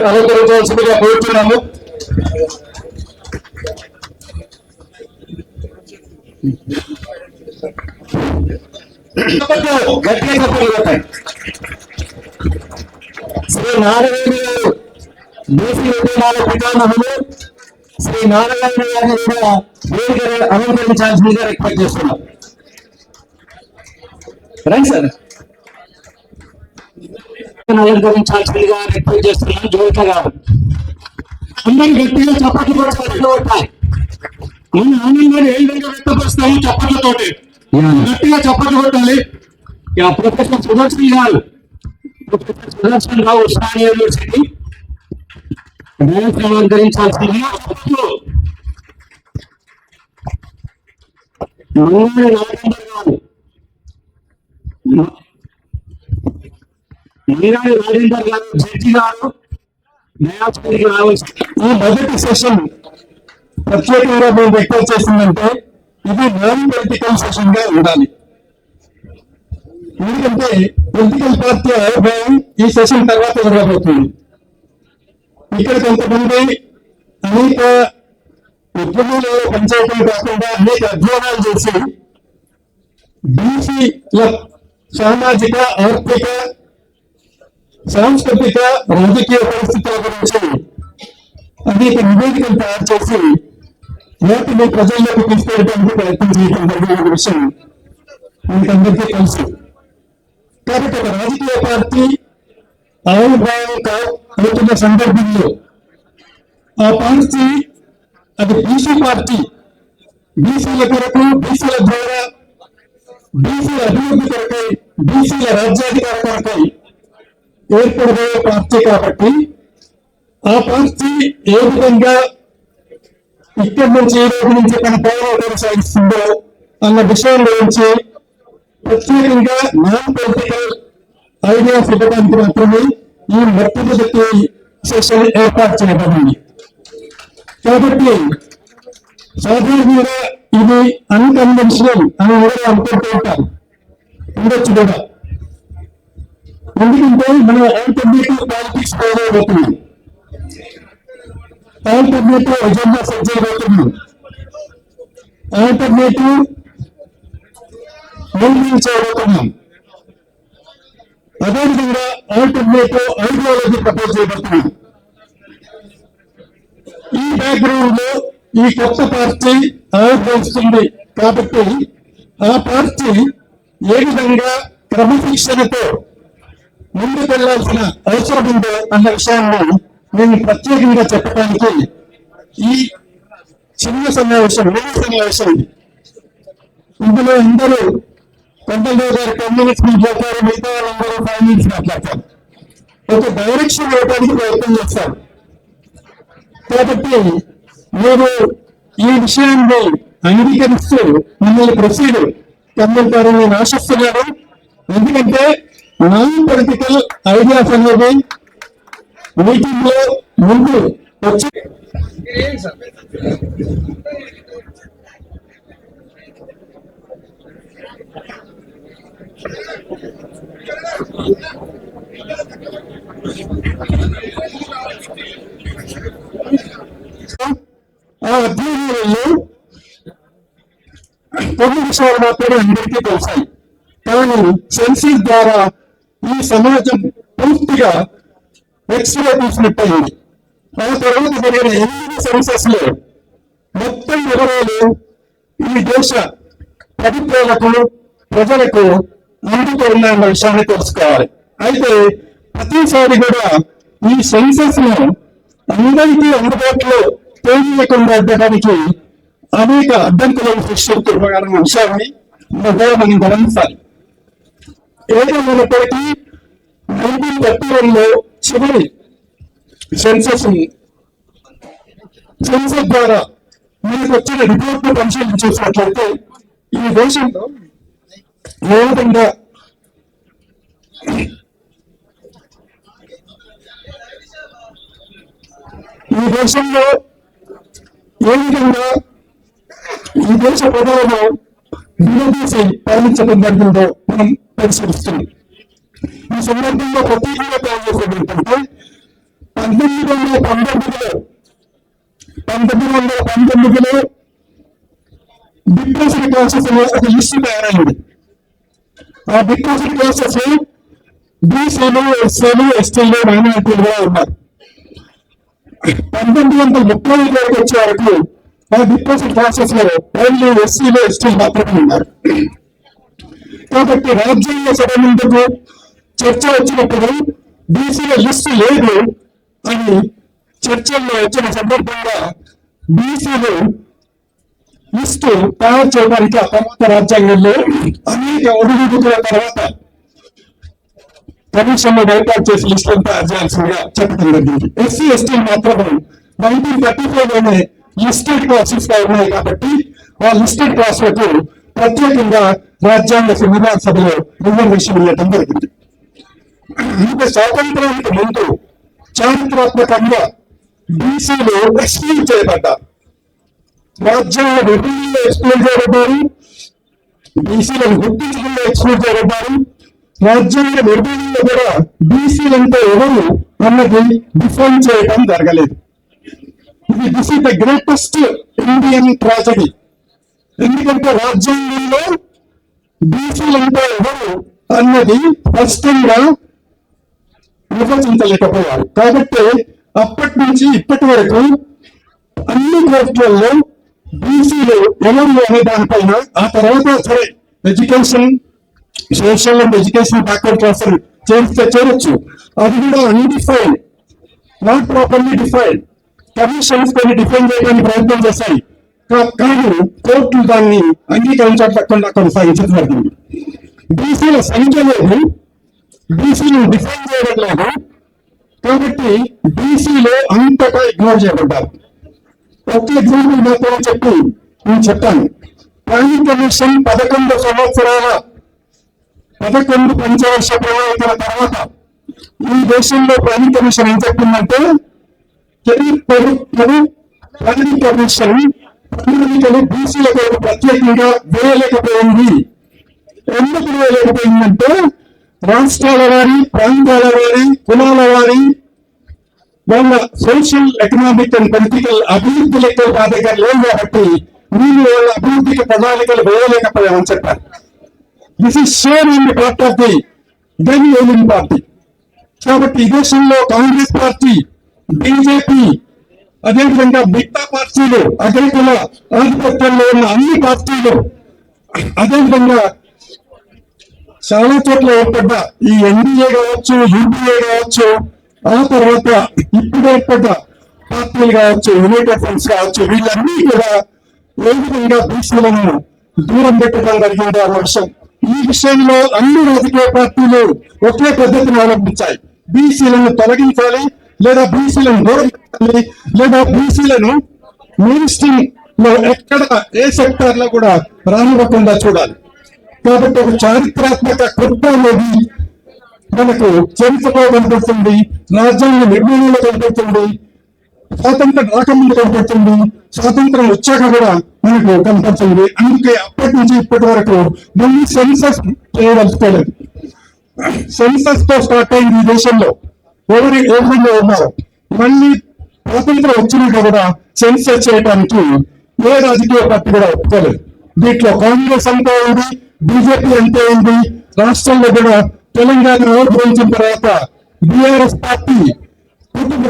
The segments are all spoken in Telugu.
అలంకరించాల్సిందిగా కోరుతున్నాము. గట్టిగా చెప్పగలుగుతాయి. శ్రీ నారాయణ గారు దేశీ ఉద్యమాల పితామహులు శ్రీ నారాయణ గారిని కూడా వేదిక అలంకరించాల్సిందిగా రిక్వెస్ట్ చేస్తున్నాం. రండి సార్, అలంకరించాల్సిందిగా రిక్వెస్ట్ చేస్తున్నాం. జ్యోతిక గారు అందరూ గట్టిగా చప్పట్లు కొట్టాలి. మన ఆనందాన్ని ఏ విధంగా వ్యక్తపరుస్తాము? చప్పట్లతోటి గట్టిగా చప్పట్లు కొట్టాలి. ప్రొఫెసర్ సుదర్శన్ గారు, ప్రొఫెసర్ సుదర్శన్ రావు ఉస్మానియా యూనివర్సిటీ అలంకరించాల్సిందిగా మంగళ రాజేందర్ గారు, మంగళ రాజేందర్ గారు జడ్జి గారు న్యాయాధిపతికి రావాల్సింది. ఈ మొదటి సెషన్ ప్రత్యేకంగా మేము రిక్వెస్ట్ చేసిందంటే ఇది నాన్ పొలిటికల్ సెషన్ గా ఉండాలి. ఎందుకంటే పొలిటికల్ పార్టీ ఆవిర్భావం ఈ సెషన్ తర్వాత జరగబోతుంది. ఇక్కడ కొంతమంది అనేక ఉద్యమాలలో పనిచేయడం కాకుండా అనేక అధ్యయనాలు చేసి బీసీల సామాజిక, ఆర్థిక, సాంస్కృతిక, రాజకీయ పరిస్థితుల గురించి అనేక నివేదికలు తయారు చేసి వాటిని ప్రజల్లోకి తీసుకెళ్ళడానికి ప్రయత్నం చేయడం జరిగిన విషయం మనకందరికీ తెలుసు. కాబట్టి ఒక రాజకీయ పార్టీ ఆవిర్భావం అవుతున్న సందర్భంలో ఆ పార్టీ అది బీసీ పార్టీ, బీసీల కొరకు, బీసీల ద్వారా బీసీల అభివృద్ధి కొరకై, బీసీల రాజ్యాధికార కొరకై ఏర్పడబోయే పార్టీ కాబట్టి ఆ పార్టీ ఏ విధంగా ఇక్కడి నుంచి ఈ రోజు నుంచి తన పోరాటం కొనసాగిస్తుందో అన్న విషయం గురించి ప్రత్యేకంగా నాన్ పొలిటికల్ ఐడియాస్ ఇవ్వడానికి మాత్రమే ఈ మొట్టమొదటి సెషన్ ఏర్పాటు చేయబడింది. కాబట్టి సాధారణంగా ఇది అన్కన్వెన్షనల్ అని ఎవరు అనుకుంటూ ఉంటారు, ఉండొచ్చు కూడా. ఎందుకంటే మనం ఆల్టర్నేటివ్ పాలిటిక్స్ పోరాడుతున్నాం, ఆల్టర్నేటివ్ ఎజెండా సెట్ చేయబోతున్నాం, ఆల్టర్నేటివ్ మూవ్మెంట్ చేయబోతున్నాం, అదేవిధంగా ఆల్టర్నేటివ్ ఐడియాలజీ ప్రపోజ్ చేయబోతున్నాం. ఈ బ్యాక్గ్రౌండ్ లో ఈ కొత్త పార్టీ ఆవిర్భవిస్తుంది కాబట్టి ఆ పార్టీ ఏ విధంగా క్రమశిక్షణతో ముందుకు వెళ్లాల్సిన అవసరం ఉందో అన్న విషయాన్ని నేను ప్రత్యేకంగా చెప్పడానికి ఈ చిన్న సమావేశం ఇందులో అందరూ కొండలరావు గారు 10 minutes మాట్లాడతారు, మిగతా వాళ్ళందరూ 5 minutes మాట్లాడతారు. ఒక డైరెక్షన్ ఇవ్వడానికి ప్రయత్నం చేస్తారు. కాబట్టి మీరు ఈ విషయాన్ని అంగీకరిస్తూ మిమ్మల్ని ప్రొసీడ్ కమ్మంటారని నేను ఆశిస్తున్నాను. ఎందుకంటే నాన్ పొలిటికల్ ఐడియాస్ అనేది మీటింగ్ లో ముందు వచ్చి ఆ అధ్యయనాలలో కొన్ని విషయాలు మాత్రమే అందరికీ తెలుసాయి. కానీ సెన్సస్ ద్వారా ఈ సమాజం పూర్తిగా ఎక్స్రే తీసినట్టయింది. ఆ తర్వాత జరిగిన 8 సెన్సస్ లో మొత్తం వివరాలు ఈ దేశ ప్రభుత్వాలకు ప్రజలకు అందుతూ ఉన్నాయన్న విషయాన్ని తెలుసుకోవాలి. అయితే ప్రతిసారి కూడా ఈ సెన్సస్ ను అందరికీ అందుబాటులో తేలియకుండా ఉండడానికి అనేక అడ్డంకులను సృష్టిస్తున్న విషయాన్ని మనం గమనించాలి. ఏదైనప్పటికీ 1931లో చివరి సెన్సస్ ద్వారా మనకు వచ్చిన రిపోర్ట్ పరిశీలించేసినట్లయితే ఈ దేశంలో ఏ విధంగా ఈ దేశ ప్రజలను విడదీసి పాలించడం జరిగిందో మనం పరిశీలిస్తున్నాం. ఈ సందర్భంలో ప్రత్యేకంగా తెలియజేసేది ఏంటంటే 1919లో డిప్రెషన్ క్లాసెస్ ఒక లిస్టు తయారైంది. ఆ డిప్రెషన్ క్లాసెస్ బీసీలు, ఎస్సీలు, ఎస్టీలు, మైనారిటీలుగా ఉన్నారు. 1930 వరకు వచ్చే వరకు ఆ డిప్రెషన్ క్లాసెస్ లో ఓన్లీ ఎస్సీలు, ఎస్టీలు మాత్రమే ఉన్నారు. కాబట్టి రాజ్యాంగ సభ ముందుకు చర్చ వచ్చినప్పుడు బీసీల లిస్టు లేదు అని చర్చల్లో వచ్చిన సందర్భంగా బీసీలు లిస్టు తయారు చేయడానికి ఆ తర్వాత రాజ్యాంగంలో అనేక ఒడిదుడుకుల తర్వాత కమిషన్ ఏర్పాటు చేసి లిస్టులను తయారు చేయాల్సిందిగా చెప్పడం జరిగింది. ఎస్సీ, ఎస్టీలు మాత్రమే 1935లోనే లిస్టెడ్ క్లాసెస్ గా ఉన్నాయి కాబట్టి ఆ లిస్టెడ్ క్లాసులకు ప్రత్యేకంగా రాజ్యాంగ సంవిధాన సభలో రిజర్వేషన్ ఇవ్వడం జరిగింది. ఇంకా స్వాతంత్రానికి ముందు చారిత్రాత్మకంగా బీసీలు ఎక్స్క్లూడ్ చేయబడ్డారు. రాజ్యాంగ నిర్ణయంలో ఎక్స్క్లూడ్ చేయబడ్డారు. బీసీలను గుర్తించడంలో ఎక్స్క్లూడ్ చేయబడ్డారు. రాజ్యాంగ నిర్ణయంలో కూడా బీసీలంటే ఎవరు అన్నది డిఫైన్ చేయడం జరగలేదు. This is the greatest Indian tragedy. ఎందుకంటే రాజ్యాంగంలో బీసీలంటే ఎవరు అన్నది స్పష్టంగా విభజించలేకపోయారు. కాబట్టి అప్పటి నుంచి ఇప్పటి వరకు అన్ని కోర్టులలో బీసీలు ఎవరు అనే దానిపైన ఆ తర్వాత సరే education, social and education backward class చేరొచ్చు. అది కూడా undefined, not properly defined. Commissions కొన్ని డిఫైన్ చేయడానికి ప్రయత్నం చేశాయి, కానీ కోర్టులు దాన్ని అంగీకరించకుండా కొనసాగించడం జరిగింది. బీసీల సంఖ్య లేదు, బీసీలు డిఫైన్ చేయడం లేదు. కాబట్టి బీసీలో అంతటా ఇగ్నోర్ చేయబడ్డారు. ఒక ఎగ్జాంపుల్ మాత్రమే చెప్పి నేను చెప్పాను. ప్లానింగ్ కమిషన్ 11 సంవత్సరాల 11 పంచవర్ష ప్రణాళికల తర్వాత ఈ దేశంలో ప్లానింగ్ కమిషన్ ఏం చెప్పిందంటే ప్లానింగ్ కమిషన్ ప్రణాళికలు బీసీల కొరకు ప్రత్యేకంగా వేయలేకపోయింది. ఎందుకు వేయలేకపోయిందంటే రాష్ట్రాల వారి, ప్రాంతాల వారి, కులాల వారి వాళ్ళ సోషల్, ఎకనామిక్ అండ్ పొలిటికల్ అభివృద్ధి లెక్కలు మా దగ్గర లేవు కాబట్టి మీరు వాళ్ళ అభివృద్ధికి ప్రణాళికలు వేయలేకపోయామని చెప్పారు. This is share in the part of the then ruling party. కాబట్టి ఈ దేశంలో కాంగ్రెస్ పార్టీ, బీజేపీ, అదేవిధంగా మిగతా పార్టీలు, అగ్రకుల ఆధిపత్యంలో ఉన్న అన్ని పార్టీలు, అదేవిధంగా చాలా చోట్ల ఏర్పడ్డ ఈ ఎన్డీఏ కావచ్చు, యూపీఏ కావచ్చు, ఆ తర్వాత ఇప్పుడు ఏర్పడ్డ పార్టీలు కావచ్చు, యునైటెడ్ ఫ్రంట్స్ కావచ్చు, వీళ్ళన్నీ కూడా ఏ విధంగా బీసీలను దూరం పెట్టడం జరిగింది అన్న విషయం. ఈ విషయంలో అన్ని రాజకీయ పార్టీలు ఒకే పద్ధతిని అవలంబించాయి. బీసీలను తొలగించాలి, లేదా బీసీలను దూరం పెట్టాలి, లేదా బీసీలను మెయిన్ స్ట్రీమ్ లో ఎక్కడ ఏ సెక్టార్ లో కూడా రానివ్వకుండా చూడాలి. కాబట్టి ఒక చారిత్రాత్మక కుట్ర అనేది మనకు చరిత్రలో కనపడుతుంది, రాజ్యాంగ నిర్మాణంలో కనపడుతుంది, స్వాతంత్రం రాకముందు కనపడుతుంది, స్వాతంత్రం వచ్చాక కూడా మనకు కనపడుతుంది. అందుకే అప్పటి నుంచి ఇప్పటి వరకు మళ్ళీ సెన్సస్ చేయదలుచుకోలేదు. సెన్సస్ తో స్టార్ట్ అయింది ఈ దేశంలో ఎవరు ఏ విధంగా ఉన్నారు. మళ్ళీ స్వాతంత్రం వచ్చినాక కూడా సెన్సస్ చేయడానికి ఏ రాజకీయ పార్టీ కూడా ఒప్పుకోలేదు. దీంట్లో కాంగ్రెస్ అంతా ఉంది, బీజేపీ అంతే ఉంది. రాష్ట్రంలో కూడా తెలంగాణ ఆవిర్భవించిన తర్వాత బీఆర్ఎస్ పార్టీ కుటుంబ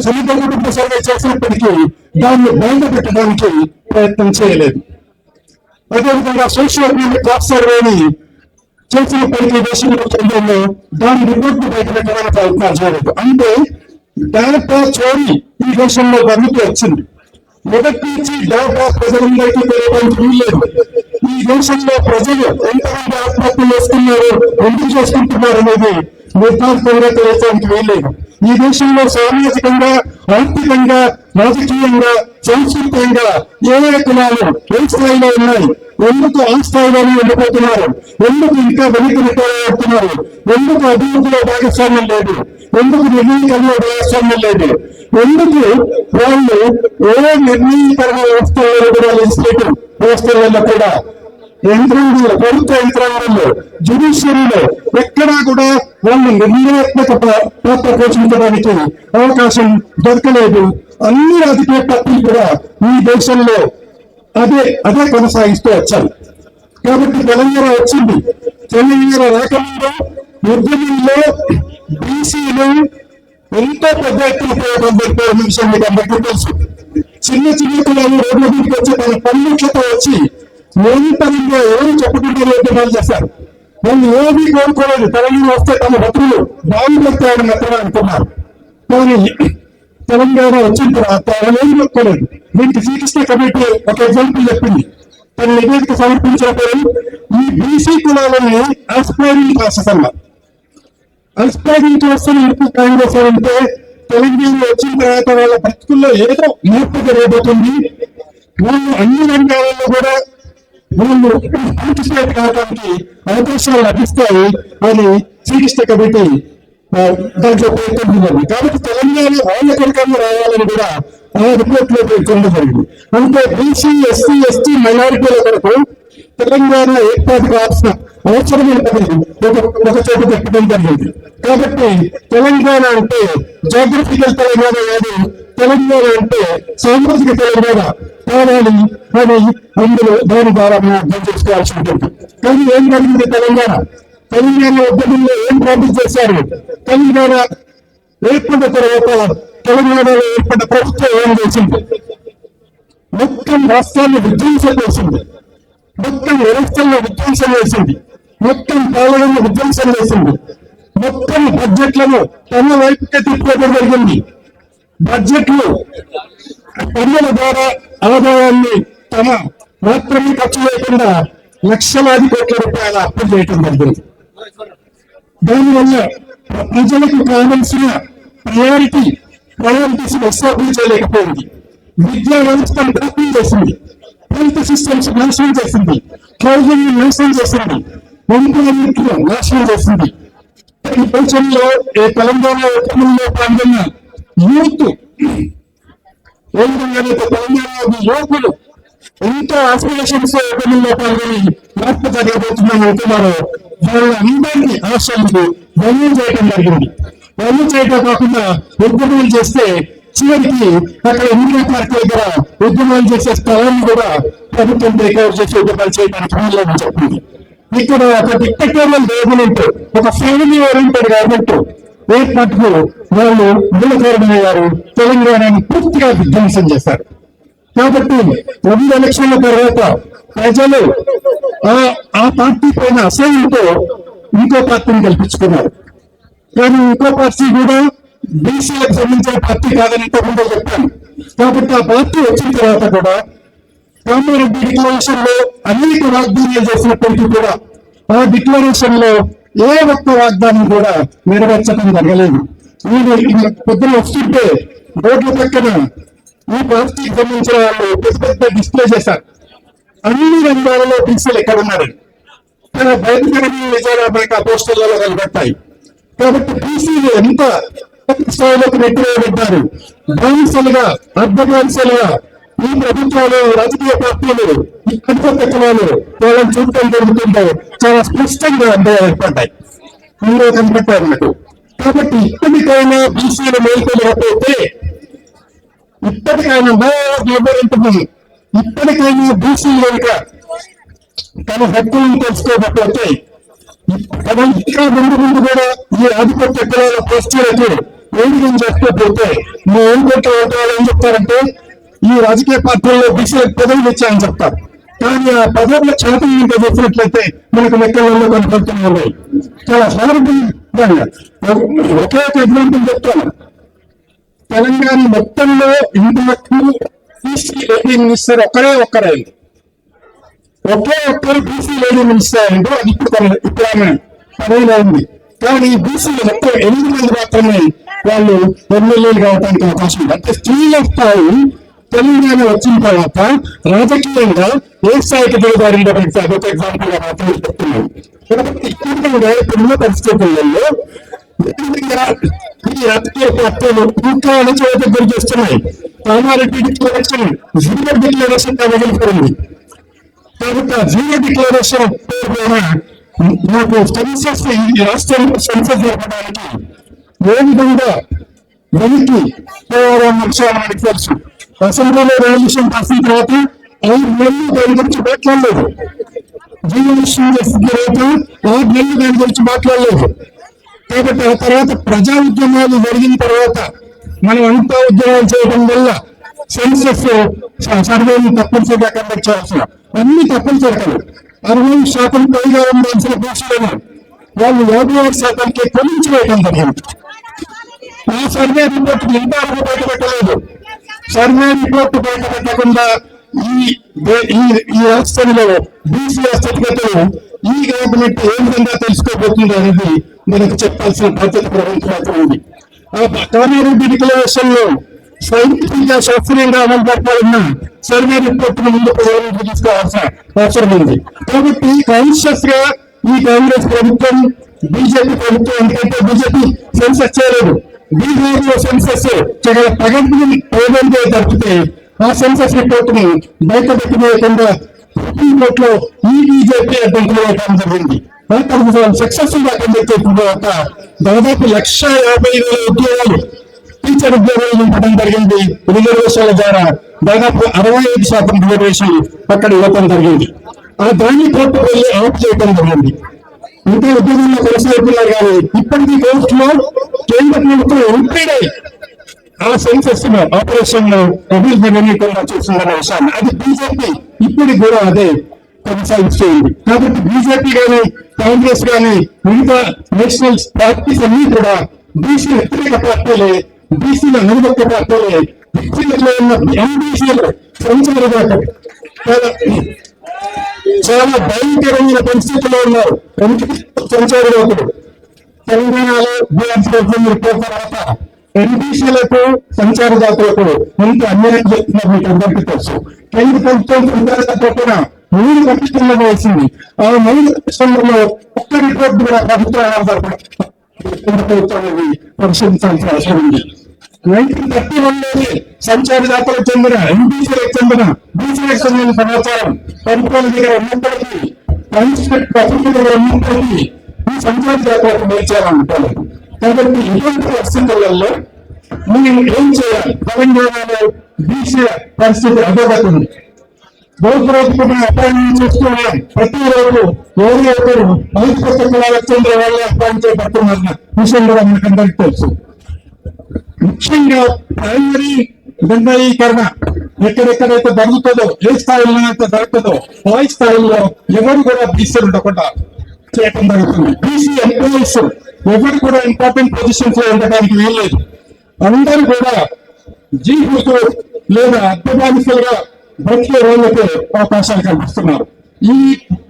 సర్వే చేసినప్పటికీ దాన్ని బయట పెట్టడానికి ప్రయత్నం చేయలేదు. అదేవిధంగా సోషల్ ఎకనామిక్ క్లాస్ సర్వేని చేసినప్పటికీ దేశంలో కేంద్రంలో దాని రిపోర్ట్ బయట పెట్టడానికి ప్రయత్నాలు చేయలేదు. అంటే డేటా చోరీ ఈ దేశంలో బయటకు వచ్చింది. మొదటి నుంచి డేటా ప్రజలందరికీ తెలియడానికి వీల్లేదు. ఈ దేశంలో ప్రజలు ఎంతమంది ఆత్మహత్యలు చేసుకున్నారు, ఎందుకు చేసుకుంటున్నారు అనేది నిర్ధారితంగా తెలియడానికి వీల్లేదు. ఈ దేశంలో సామాజికంగా, ఆర్థికంగా, రాజకీయంగా, సాంస్కృతికంగా ఏ కులాలు ఏ స్థాయిలో ఉన్నాయి, ఎందుకు ఆ స్థాయిలోనే ఉండిపోతున్నారు, ఎందుకు ఇంకా వెనుకబడుతున్నారు, ఎందుకు అభివృద్ధిలో భాగస్వామ్యం లేదు, ఎందుకు నిర్ణయకరణ భాగస్వామ్యం లేదు, ఎందుకు వాళ్ళు ఏ నిర్ణయకరణ వ్యవస్థలలో కూడా లెజిస్లేటివ్ వ్యవస్థలలో కూడా యంత్రాంగంలో, ప్రభుత్వ యంత్రాంగంలో, జ్యుడిషియరీలో ఎక్కడా కూడా వాళ్ళు నిర్ణయాత్మక పాత్ర పోషించడానికి అవకాశం దొరకలేదు. అన్ని రాజకీయ పార్టీలు కూడా ఈ దేశంలో అదే కొనసాగిస్తూ వచ్చారు. కాబట్టి తెలంగాణ వచ్చింది. తెలంగాణ రాకముందు ఉద్యమంలో బీసీలు ఎంతో పెద్ద ఎత్తున పోరాటం విషయం మీకు అందరికీ తెలుసు. చిన్న చిన్న కులాలు రోడ్ల మీదకి వచ్చి తన పన్నులతో వచ్చి నిరంతరంగా ఎవరు చెప్పుకుంటారో ఉద్యమాలు చేశారు. వాళ్ళు ఏమీ కోరుకోలేదు. తెలంగాణ వస్తే తమ బతుకులు బాగుపడతాయని మాత్రమే అనుకున్నారు. కానీ తెలంగాణ వచ్చిన తర్వాత వాళ్ళు ఏమి కోరుకోలేదు. దీనికి శ్రీకృష్ణ కమిటీ ఒక ఎగ్జాంపుల్ చెప్పింది. తన నివేదిక సమర్పించినప్పుడు ఈ బీసీ కులాలని ఆస్పైరింగ్ క్లాసెస్ అన్నారు. ఆస్పైరింగ్ క్లాసెస్ ఎందుకు కాంగ్రెస్ అంటే తెలంగాణ వచ్చిన తర్వాత వాళ్ళ బతుకుల్లో ఏదో మార్పు జరగబోతుంది, వాళ్ళు అన్ని రంగాలలో కూడా వాళ్ళు పార్టిసిపేట్ కావడానికి అవకాశాలు లభిస్తాయి అని శ్రీకృష్ణ కమిటీ దాంట్లో పేర్కొంటున్నది. కాబట్టి తెలంగాణ వాళ్ళ కొరకన్నా రావాలని కూడా ఆ రిపోర్ట్ లో పేర్కొనడం జరిగింది. అంటే బీసీ, ఎస్సీ, ఎస్టీ మైనారిటీల కొరకు తెలంగాణ ఏర్పాటు కావాల్సిన అవసరమైన ఒక చోట పెట్టడం జరిగింది. కాబట్టి తెలంగాణ అంటే జాగ్రఫికల్ తెలంగాణ కాదు, తెలంగాణ అంటే సామాజిక తెలంగాణ కావాలి అని అందులో దాని ద్వారా మనం అర్థం చేసుకోవాల్సి ఉంటుంది. కానీ ఏం జరిగింది? తెలంగాణ ఉద్యమంలో ఏం ప్రామిస్ చేశారు? తెలంగాణ ఏర్పడిన తర్వాత తెలంగాణలో ఏర్పడిన ప్రభుత్వం ఏం చేసింది? మొత్తం రాష్ట్రాన్ని విధ్వంసం చేసింది, మొత్తం వ్యవస్థల్లో విధ్వంసం చేసింది, మొత్తం పాలనను విధ్వంసం చేసింది, మొత్తం బడ్జెట్లను తన వైపుకే తిప్పుకోవడం జరిగింది. బడ్జెట్లు పన్నుల ద్వారా ఆదాయాన్ని తమ మాత్రమే ఖర్చు లేకుండా లక్షలాది కోట్ల రూపాయల అప్పు చేయటం జరిగింది. దానివల్ల ప్రజలకు కావాల్సిన ప్రయారిటీస్ ఎస్టాబ్లిష్ చేయలేకపోయింది. విద్యా వ్యవస్థను నాశనం చేసింది, హెల్త్ సిస్టమ్స్ నాశనం చేసింది, హౌసింగ్ నాశనం చేసింది, ఎంప్లాయ్మెంట్ నాశనం చేసింది. ఈ దేశంలో తెలంగాణ ఉద్యమంలో పాల్గొన్న యూత్ ఏ విధంగా తెలంగాణ యువకులు ఎంతో ఆస్పిరేషన్స్ ఉద్యమంలో పాల్గొని మార్పు జరగబోతున్నాం అంటున్నారో వాళ్ళందరినీ ఆశలకు వన్యం చేయడం జరిగింది. వన్యం చేయడం కాకుండా ఉద్యమాలు చేస్తే చివరికి అక్కడ ఎన్నికల పార్టీ దగ్గర ఉద్యమాలు చేసే స్థలాన్ని కూడా ప్రభుత్వం టేకవర్ చేసి ఉద్యమాలు చేయడానికి వీళ్ళని చెప్పింది. ఇక్కడ ఒక డిక్టేటోరియల్ గవర్నమెంట్, ఒక ఫ్యామిలీ ఓరియంటెడ్ గవర్నమెంట్ ఏర్పాటుకు వాళ్ళు మూలకారణమయ్యారు. తెలంగాణను పూర్తిగా విధ్వంసం చేశారు. కాబట్టి 9 ఎలక్షన్ల తర్వాత ప్రజలు ఆ పార్టీ పైన అసహ్యంతో ఇంకో పార్టీని కల్పించుకున్నారు. కానీ ఇంకో పార్టీ కూడా బీసీలకు సంబంధించిన పార్టీ కాదని ఇంతకుముందు చెప్పాను. కాబట్టి ఆ పార్టీ వచ్చిన తర్వాత కూడా కామారెడ్డి డిక్లరేషన్ లో అనేక వాగ్దానాలు చేసినప్పటికీ కూడా ఆ డిక్లరేషన్ లో ఏ ఒక్క వాగ్దానం కూడా నెరవేర్చడం జరగలేదు. మీరు పొద్దున వస్తుంటే రోడ్ల పక్కన ఈ పార్టీకి సంబంధించిన వాళ్ళు పెద్ద డిస్ప్లే చేశారు. అన్ని రంగాలలో బీసీలు ఎక్కడ ఉన్నారు బయటకరమైన నిజాలు మనకు ఆ పోస్టర్లలో కనబడతాయి. కాబట్టి బీసీలు ఎంత స్థాయిలోకి నెట్టివేయబడ్డారు. బానిసలుగా, అర్ధబానిసలుగా ఈ ప్రభుత్వాలు, రాజకీయ పార్టీలు, ఈ కనుక కులాలు వాళ్ళని చూడటం జరుగుతుంటే చాలా స్పష్టంగా ఏర్పడ్డాయి, మీరు కనపడ్డారు నాకు. కాబట్టి ఇప్పటికైనా బీసీలు మేల్కొనకపోతే, ఇప్పటికైనా ఇప్పటికైనా బీసీలు కనుక తన హక్కులను తెలుసుకోకపోతే, ఇంకా ముందు కూడా ఈ ఆధిపత్య కులాల పోస్టులకు ఏం చేసుకోకపోతే, మా ఏం కొట్టే ఓటాలు ఏం చెప్తారంటే ఈ రాజకీయ పార్టీల్లో బీసీలకు పదవులు ఇచ్చాయని చెప్తారు. కానీ ఆ పదవుల శాతం ఇంకా చూసినట్లయితే మనకు లెక్కలలో కనపడుతూనే ఉన్నాయి. చాలా హారబుల్. ఒకే ఒక ఎగ్జాంపుల్ చెప్తాను. తెలంగాణ మొత్తంలో ఇంతవరకు బీసీ లేడీ మినిస్టర్ ఒక్కరైంది. ఒక్కరు బీసీ లేడీ మినిస్టర్ అయిందో అది ఇప్పుడు ఆమె పదవిలో ఉంది. కానీ బీసీలు మొత్తం 8 మంది మాత్రమే వాళ్ళు ఎమ్మెల్యేలు కావడానికి అవకాశం ఉంది. అంటే స్త్రీల స్థాయి తెలంగాణ వచ్చిన తర్వాత రాజకీయంగా ఏ స్థాయికి దిగజారిందో అదొక ఎగ్జాంపుల్ గా మాత్రమే చెప్తున్నాను. కాబట్టి ఇక్కడ ఇప్పుడున్న పరిస్థితులలో ఈ రాజకీయ పార్టీలు ఇంకా అణచివేత గురి చేస్తున్నాయి. కామారెడ్డి డిక్లరేషన్ 0 డిక్లరేషన్ వదిలిపోయింది. కాబట్టి ఆ 0 డిక్లరేషన్ నాకు సెన్సెస్ ఈ రాష్ట్రంలో సెన్సెస్ జరపడానికి ఏ విధంగా వెనక్కి పోవాలన్న విషయాలు మనకి తెలుసు. అసెంబ్లీలో రెవల్యూషన్ రాసిన తర్వాత 5 నెలలు దాని గురించి మాట్లాడలేదు. జీవోషన్ చేసిన తర్వాత 6 నెలలు దాని గురించి మాట్లాడలేదు. కాబట్టి ఆ తర్వాత ప్రజా ఉద్యమాలు జరిగిన తర్వాత మనం అంతా ఉద్యమాలు చేయడం వల్ల సెన్సెస్ సర్వేని తప్పనిసరిగా కండక్ట్ చేయాల్సిన అన్ని తప్పనిసరి 60% పైగా ఉండాల్సిన బీసీలను వాళ్ళు 56%కి కొలించివేయడం జరిగింది. ఆ సర్వే రిపోర్ట్ ఇంతవరకు బయటపెట్టలేదు. సర్వే రిపోర్ట్ బయటపెట్టకుండా ఈ రాష్ట్రంలో బీసీ స్థితిగతులు ఈ గవర్నమెంట్ ఏ విధంగా తెలుసుకోబోతుంది అనేది మనకు చెప్పాల్సిన బాధ్యత ప్రభుత్వం ఉంది. ఆ కామారెడ్డి డిక్లరేషన్ లో సైంటిఫిక్ గా శాస్త్రీయంగా అమలు జరపాలన్న సర్వే రిపోర్ట్ ముందు ప్రజలకు తీసుకోవాల్సిన అవసరం ఉంది. కాబట్టి కాన్షియస్ గా ఈ కాంగ్రెస్ ప్రభుత్వం బీజేపీ ప్రభుత్వం ఎందుకంటే బీజేపీ సెన్సెస్ చేయలేదు. బీహార్లో సెన్సెస్ చాలా ప్రగతిని ప్రయోజనం తప్పితే ఆ సెన్సెస్ రిపోర్ట్ ని బయట పెట్టిపోయకుండా సుప్రీంకోర్టులో ఈ బీజేపీ అభ్యంతరం వేయడం జరిగింది. సక్సెస్ఫుల్ గా కండక్ట్ చేసిన తర్వాత దాదాపు 1,50,000 ఉద్యోగాలు టీచర్ ఉద్యోగాలు నింపడం జరిగింది. రిజర్వేషన్ల ద్వారా దాదాపు 65% రిజర్వేషన్ అక్కడ ఇవ్వడం జరిగింది. ఆ దాన్ని కోర్టుకు వెళ్ళి ఆఫ్ చేయడం జరిగింది. ఇంకా ఉద్యోగంలో కొనసాగుతున్నారు. కానీ ఇప్పటికీ కోర్టులో కేంద్ర ప్రభుత్వం ఇంప్లీడ్ అయ్యి ఆ సెన్సెస్ ఆపరేషన్ లో అభివృద్ధిగా చూస్తుందన్న విషయాన్ని అది బీజేపీ ఇప్పటికి కూడా అదే కొనసాగిస్తుంది. కాబట్టి బీజేపీ కానీ కాంగ్రెస్ కానీ మిగతా నేషనల్ పార్టీస్ అన్ని కూడా బీసీ వ్యతిరేక పార్టీలే, బీసీల అనుభక్త పార్టీలే. బీసీలలో ఉన్న ఎంబీసీలు సంచారుగా చాలా భయంకరమైన పరిస్థితుల్లో ఉన్నారు. సంచారి ఒకరు తెలంగాణలో తర్వాత ఎంబీసీలకు సంచార జాతులకు ఎంత అన్యాయం చేస్తున్నారు మీకు అందరికీ తెలుసు. కేంద్ర ప్రభుత్వం సంచార జాతుల 3 కమిషన్లు వేసింది. ఆ 3 కమిషన్లలో ఒక్క రిపోర్ట్ కూడా ప్రభుత్వం ప్రభుత్వాన్ని పరిశీలించాల్సిన అవసరం ఉంది. 1931లోనే సంచార జాతులకు చెందిన ఎంబీసీలకు చెందిన బీసీలకు చెందిన సమాచారం ప్రభుత్వాల దగ్గర ఉన్నప్పటికీ ప్రభుత్వం దగ్గర ఉన్నప్పటికీ ఈ సంచార జాతులకు మేల్చేయాలనుకోవాలి. కాబట్టి ఇటువంటి పరిస్థితులలో మేము ఏం చేయాలి? తెలంగాణలో బీసీ పరిస్థితి అధోగతుంది. రోజు రోజుకు మనం అపాయింట్మెంట్ చేస్తున్నాం. ప్రతిరోజు ఎవరి ఒకరు ఐక్యత కులాలకు చెందిన వాళ్ళే అపాయింట్ చేయబడుతున్నారన్న విషయం కూడా మనకు అందరికీ తెలుసు. ముఖ్యంగా ప్రైమరీ నిర్ణయీకరణ ఎక్కడెక్కడైతే జరుగుతుందో, ఏ స్థాయిలో అయితే జరుగుతుందో ఆ స్థాయిలో ఎవరు కూడా బీసీలు ఉండకుండా చేయడం జరుగుతుంది. బీసీ ఎంప్లాయీస్ ఎవరు కూడా ఇంపార్టెంట్ పొజిషన్స్ లో ఉండడానికి వీల్లేదు. అందరూ కూడా జీవితో లేదా అర్థబాధితులుగా బతికే వాళ్ళకే అవకాశాలు కల్పిస్తున్నారు. ఈ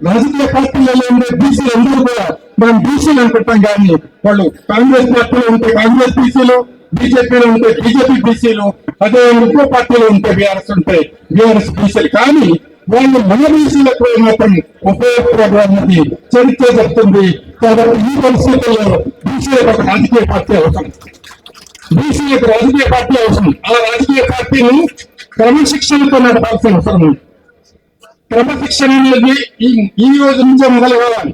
రాజకీయ పార్టీలలో ఉండే బీసీలు అందరూ కూడా మనం బీసీలు అనుకుంటాం. కానీ వాళ్ళు కాంగ్రెస్ పార్టీలో ఉంటే కాంగ్రెస్ బీసీలు, బీజేపీలో ఉంటే బీజేపీ బీసీలు, అదే ఇంకో పార్టీలో ఉంటే బీఆర్ఎస్ ఉంటే బీఆర్ఎస్ బీసీలు. కానీ వాళ్ళు మన బీసీలకు మాత్రం ఉపయోగపడడానికి చరిత్ర చెప్తుంది. కాబట్టి ఈ పరిస్థితుల్లో బీసీలకు ఒక రాజకీయ పార్టీ అవసరం. బీసీలకు రాజకీయ పార్టీ అవసరం. ఆ రాజకీయ పార్టీని క్రమశిక్షణతో నడపాల్సిన అవసరం ఉంది. క్రమశిక్షణ అనేది ఈ రోజు నుంచే మొదలు కావాలి.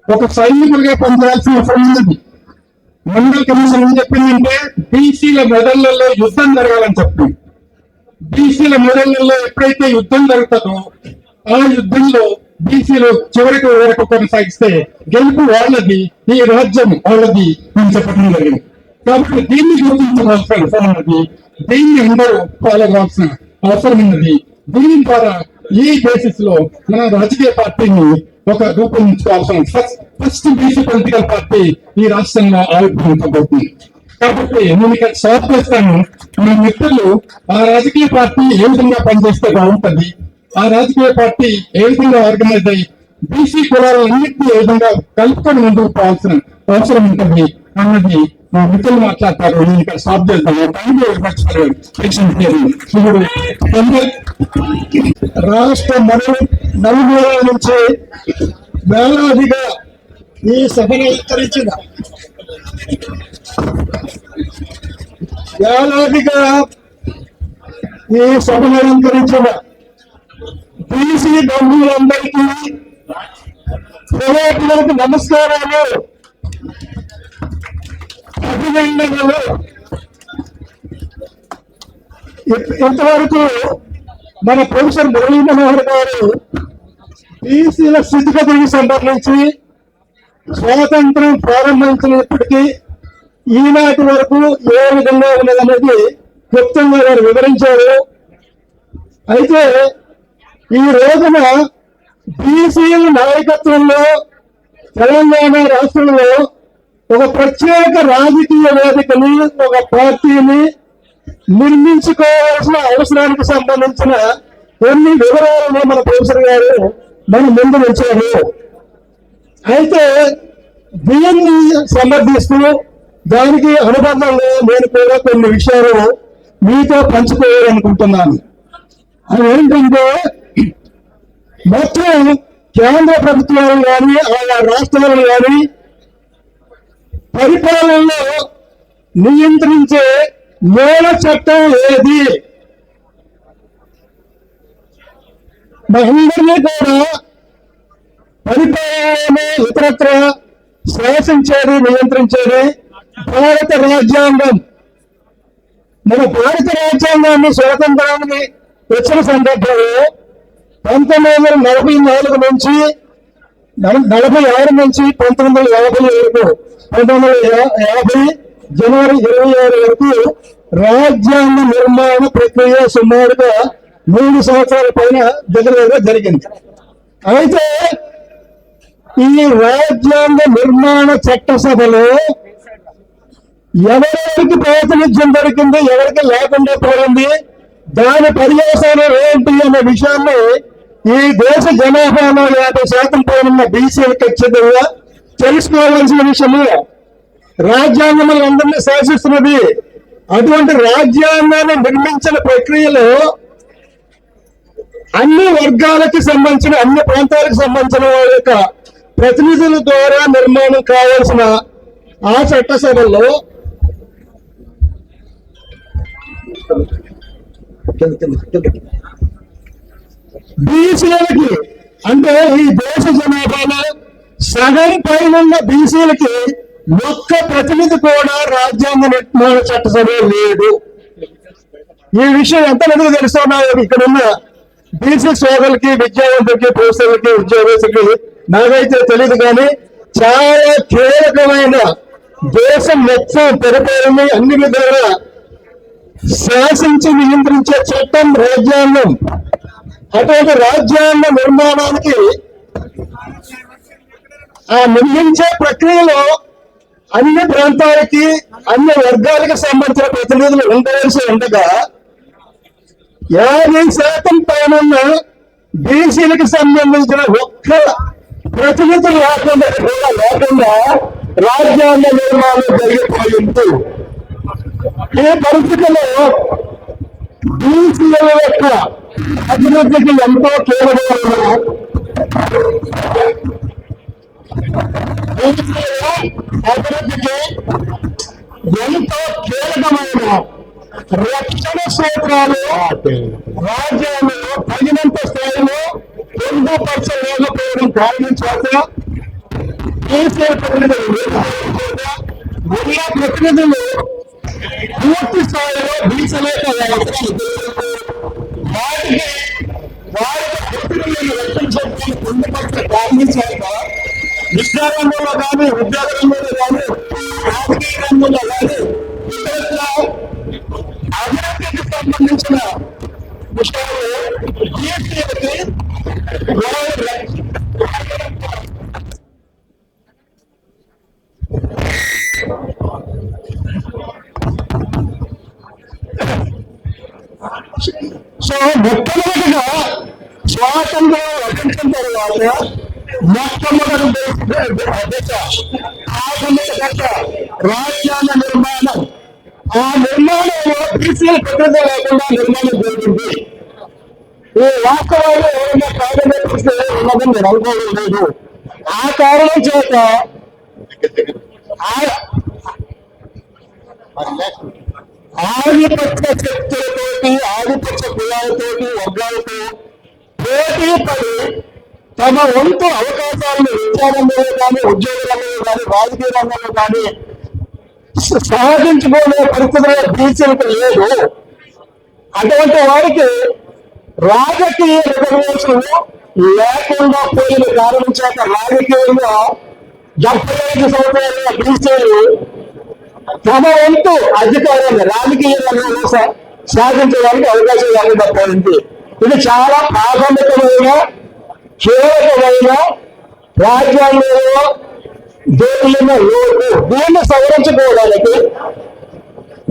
ఒక సైనికులుగా పనిచేయాల్సిన అవసరం ఉంది. మండల కమిషన్ ఏం చెప్పిందంటే బీసీల మెడళ్లలో యుద్ధం జరగాలని చెప్పింది. బీసీల మెడళ్లలో ఎప్పుడైతే యుద్ధం జరుగుతుందో ఆ యుద్ధంలో బీసీలు చివరికి వరకు కొనసాగిస్తే గెలుపు వాళ్ళది, ఈ రాజ్యం వాళ్ళది అని చెప్పడం జరిగింది. కాబట్టి దీన్ని గుర్తించవలసిన అవసరం ఉన్నది. దీన్ని అందరూ ఫాలో కావాల్సిన అవసరం ఉన్నది. దీని ద్వారా ఈ బేసిస్ లో మన రాజకీయ పార్టీని ఒక రూపొందించుకోవాల్సిన ఫస్ట్ బీసీ పొలిటికల్ పార్టీ ఈ రాష్ట్రంలో ఆవిర్భవించబోతుంది. కాబట్టి నేను ఇక్కడ స్టార్ట్ చేస్తాను. మీ మిత్రులు ఆ రాజకీయ పార్టీ ఏ విధంగా పనిచేస్తే బాగుంటుంది, ఆ రాజకీయ పార్టీ ఏ విధంగా ఆర్గనైజ్ అయ్యి బీసీ కులాలన్నింటినీ ఏ విధంగా కలుపుకొని ముందుకు పోవాల్సిన అవసరం ఉంటుంది అన్నది మా మిత్రులు మాట్లాడతారు. నేను ఇక్కడ స్టాప్ చేస్తాను. రాష్ట్ర నలుమూలల నుంచి వేలాదిగా ఈ సభను విస్తరించిన బీసీ బంధువులందరికీ ప్రైవేట్లకు నమస్కారాలు, అభినందనలు. ఇంతవరకు మన ప్రొఫెసర్ మురళీ మనోహర్ గారు బీసీల స్థితిగతికి సంబంధించి స్వాతంత్రం ప్రారంభించినప్పటికీ ఈనాటి వరకు ఏ విధంగా ఉన్నదనేది క్లుప్తంగా వారు వివరించారు. అయితే ఈ రోజున బీసీల నాయకత్వంలో తెలంగాణ రాష్ట్రంలో ఒక ప్రత్యేక రాజకీయ వేదికని, ఒక పార్టీని నిర్మించుకోవాల్సిన అవసరానికి సంబంధించిన కొన్ని వివరాలను మన ప్రొఫెసర్ గారు మన ముందు ఉంచారు. అయితే దీన్ని సమర్థిస్తూ దానికి అనుబంధంగా నేను కూడా కొన్ని విషయాలు మీతో పంచుకోవాలనుకుంటున్నాను. అది ఏంటంటే, మొత్తం కేంద్ర ప్రభుత్వాలు కానీ ఆయా రాష్ట్రాలు కానీ పరిపాలనలో నియంత్రించే మూల చట్టం ఏది? మనందరినీ కూడా పరిపాలనలో ఇతరత్ర శాసించేది, నియంత్రించేది భారత రాజ్యాంగం. మన భారత రాజ్యాంగాన్ని స్వాతంత్రానికి వచ్చిన సందర్భంలో 1944 నుంచి 46 నుంచి 1950 వరకు 1950 జనవరి 26 వరకు రాజ్యాంగ నిర్మాణ ప్రక్రియ సుమారుగా 3 సంవత్సరాల పైన దగ్గర జరిగింది. అయితే ఈ రాజ్యాంగ నిర్మాణ చట్టసభలో ఎవరెవరికి ప్రాతినిధ్యం దొరికింది, ఎవరికి లేకుండా పోయింది, దాని పర్యవసానం ఏంటి అనే విషయాన్ని ఈ దేశ జనాభాలో 50% పైన బీసీలు ఖచ్చితంగా తెలుసుకోవాల్సిన విషయమే. రాజ్యాంగం అందరినీ శాసిస్తున్నది. అటువంటి రాజ్యాంగాన్ని నిర్మించిన ప్రక్రియలో అన్ని వర్గాలకు సంబంధించిన, అన్ని ప్రాంతాలకు సంబంధించిన వారి యొక్క ప్రతినిధుల ద్వారా నిర్మాణం కావాల్సిన ఆ చట్టసభల్లో బీసీలకి, అంటే ఈ దేశ జనాభాలో సగం పైన బీసీలకి ఒక్క ప్రతినిధి కూడా రాజ్యాంగ నిర్మాణ చట్టసభ లేదు. ఈ విషయం ఎంతమందికి తెలుస్తున్నాయో ఇక్కడున్న బీసీ సోదరులకి, విద్యావంతులకి, ప్రొఫెసర్లకి, ఉద్యోగస్తులకి నాకైతే తెలియదు. కానీ చాలా కీలకమైన దేశం మొత్తం పరిపాలన అన్ని విధాలుగా శాసించి నియంత్రించే చట్టం రాజ్యాంగం. అటువంటి రాజ్యాంగ నిర్మాణానికి ఆ నిర్మించే ప్రక్రియలో అన్ని ప్రాంతాలకి, అన్ని వర్గాలకు సంబంధించిన ప్రతినిధులు ఉండవలసి ఉండగా 50% పైన బీసీలకు సంబంధించిన ఒక్క ప్రతినిధులు లేకుండా రాజ్యాంగ నిర్మాణం జరిగిపోయింది. ఈ పరిస్థితిలో బీసీల యొక్క అభివృద్ధికి ఎంతో కీలకమైన రక్షణ సూత్రాలు రాజ్యాంగంలో తగినంత స్థాయిలో పొందుపరచలేకపోవడం కారణం చేత బీసీ ప్రతినిధులు ఉన్న ప్రతినిధులు పూర్తి స్థాయిలో బీసీలేక వారికి ప్రతినిధులను రక్షించడానికి పొందుపరిచిన కారణం చేత విద్యారంగంలో కానీ, ఉద్యోగ రంగంలో కానీ, రాజకీయ రంగంలో కానీ సంబంధించిన విషయాలు జీఎస్టీలకి సో మొట్టమొదటిగా స్వాతంత్రం లభించిన తర్వాత మొట్టమొదటి దశ ప్రాథమిక దశ రాజ్యాంగ నిర్మాణం. ఆ నిర్మాణంలో బీసీల భద్రత లేకుండా నిర్మాణం జరిగింది. ఈ వాస్తవాలు ఎవరైనా ప్రాధాన్యత ఉన్నదని నేను అనుకోవడం లేదు. ఆ కారణం చేత ఆధిపత్య శక్తులతోటి ఆధిపత్య కులాలతోటి వర్గాలతో పోటీ పడి తమ వంతు అవకాశాలను విద్యా రంగంలో కానీ ఉద్యోగ రంగంలో కానీ రాజకీయ రంగంలో కానీ సాధించుకునే పరిస్థితుల్లో బీసీలకు లేదు. అటువంటి వారికి రాజకీయ రిజర్వేషన్ లేకుండా పోయిన కారణం చేత రాజకీయంగా 75 సంవత్సరాల బీసీలు తమ వంతు అధికారాన్ని రాజకీయ రంగంలో సాధించడానికి అవకాశం లేకుండా పోయింది. ఇది చాలా ప్రాథమికమైన కీలకమైన రాజ్యాంగంలో దేనిలో లోటు. దీన్ని సవరించుకోవడానికి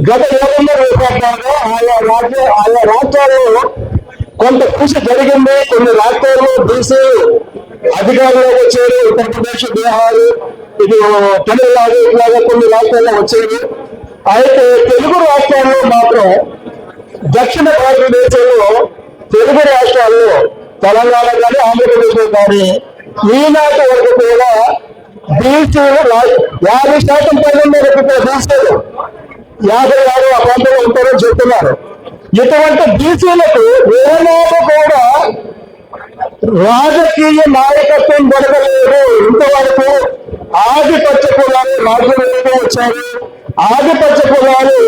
గత 7 సంవత్సరాలుగా ఆయా రాష్ట్రాల్లో కొంత కృషి జరిగింది. కొన్ని రాష్ట్రాల్లో బీసీ అధికారంలోకి వచ్చారు. ఉత్తరప్రదేశ్, బీహార్, ఇది తమిళనాడు, ఇట్లాగా కొన్ని రాష్ట్రాల్లో వచ్చేవి. అయితే తెలుగు రాష్ట్రాల్లో మాత్రం దక్షిణ భారతదేశంలో తెలుగు రాష్ట్రాల్లో తెలంగాణ కానీ ఆంధ్రప్రదేశ్లో కానీ ఈనాటి వరకు కూడా బీసీలు 50% పైన బీసీలు 56 ఆ ప్రాంతంలో ఉంటారని చెప్తున్నారు. ఇటువంటి బీసీలకు ఏనాడు కూడా రాజకీయ నాయకత్వం దొరకలేదు. ఇంతవరకు ఆధిపత్య కులాలు రాజ్యంలోకి వచ్చారు. ఆధిపత్య కులాలు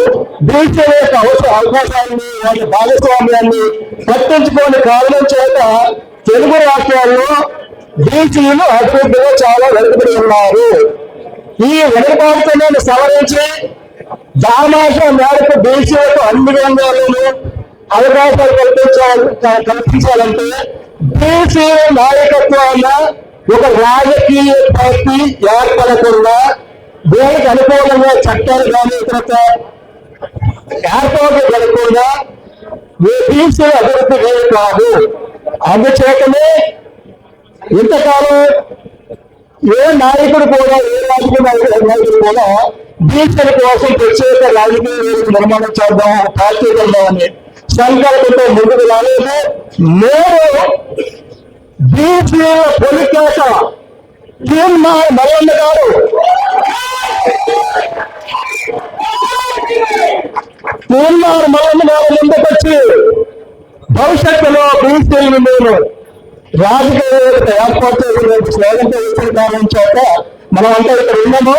బీసీల యొక్క అవకాశాన్ని వాళ్ళ భాగస్వామ్యాన్ని పట్టించుకోని కారణం చేత తెలుగు రాష్ట్రాల్లో బీసీలు అభివృద్ధిలో చాలా వెనుకబడి ఉన్నారు. ఈ వెనుకబాటుతనాన్ని సవరించి దామాష మేరకు బీసీలకు అన్ని రంగాల్లోనూ అవకాశాలు కల్పించాలంటే బీసీ నాయకత్వాన ఒక రాజకీయ పార్టీ ఏర్పడకుండా దేనికి అనుకూలంగా చట్టాలు కానీ ఇతర ఏర్పాటు జరగకుండా ఏ బీసీ అభివృద్ధి వేరు కాదు. అందుచేతనే ఇంతకాలం ఏ నాయకుడు కూడా ఏ రాజకీయ నాయకుడు కూడా బీసీల కోసం ప్రత్యేక రాజకీయ వేదిక నిర్మాణం చేద్దాం, పార్టీ వెళ్దామని సంకల్పంతో ముందుకు రాలేదు. నేను బీసీల పొలికేత మల్లన్న గారు మల్లన్న గారు ముందుకొచ్చి భవిష్యత్తులో బీసీలను నేను రాజకీయ వేదిక ఏర్పాటు చేసిన కారణం చేత మనం అంతా ఇక్కడ ఉన్నాము.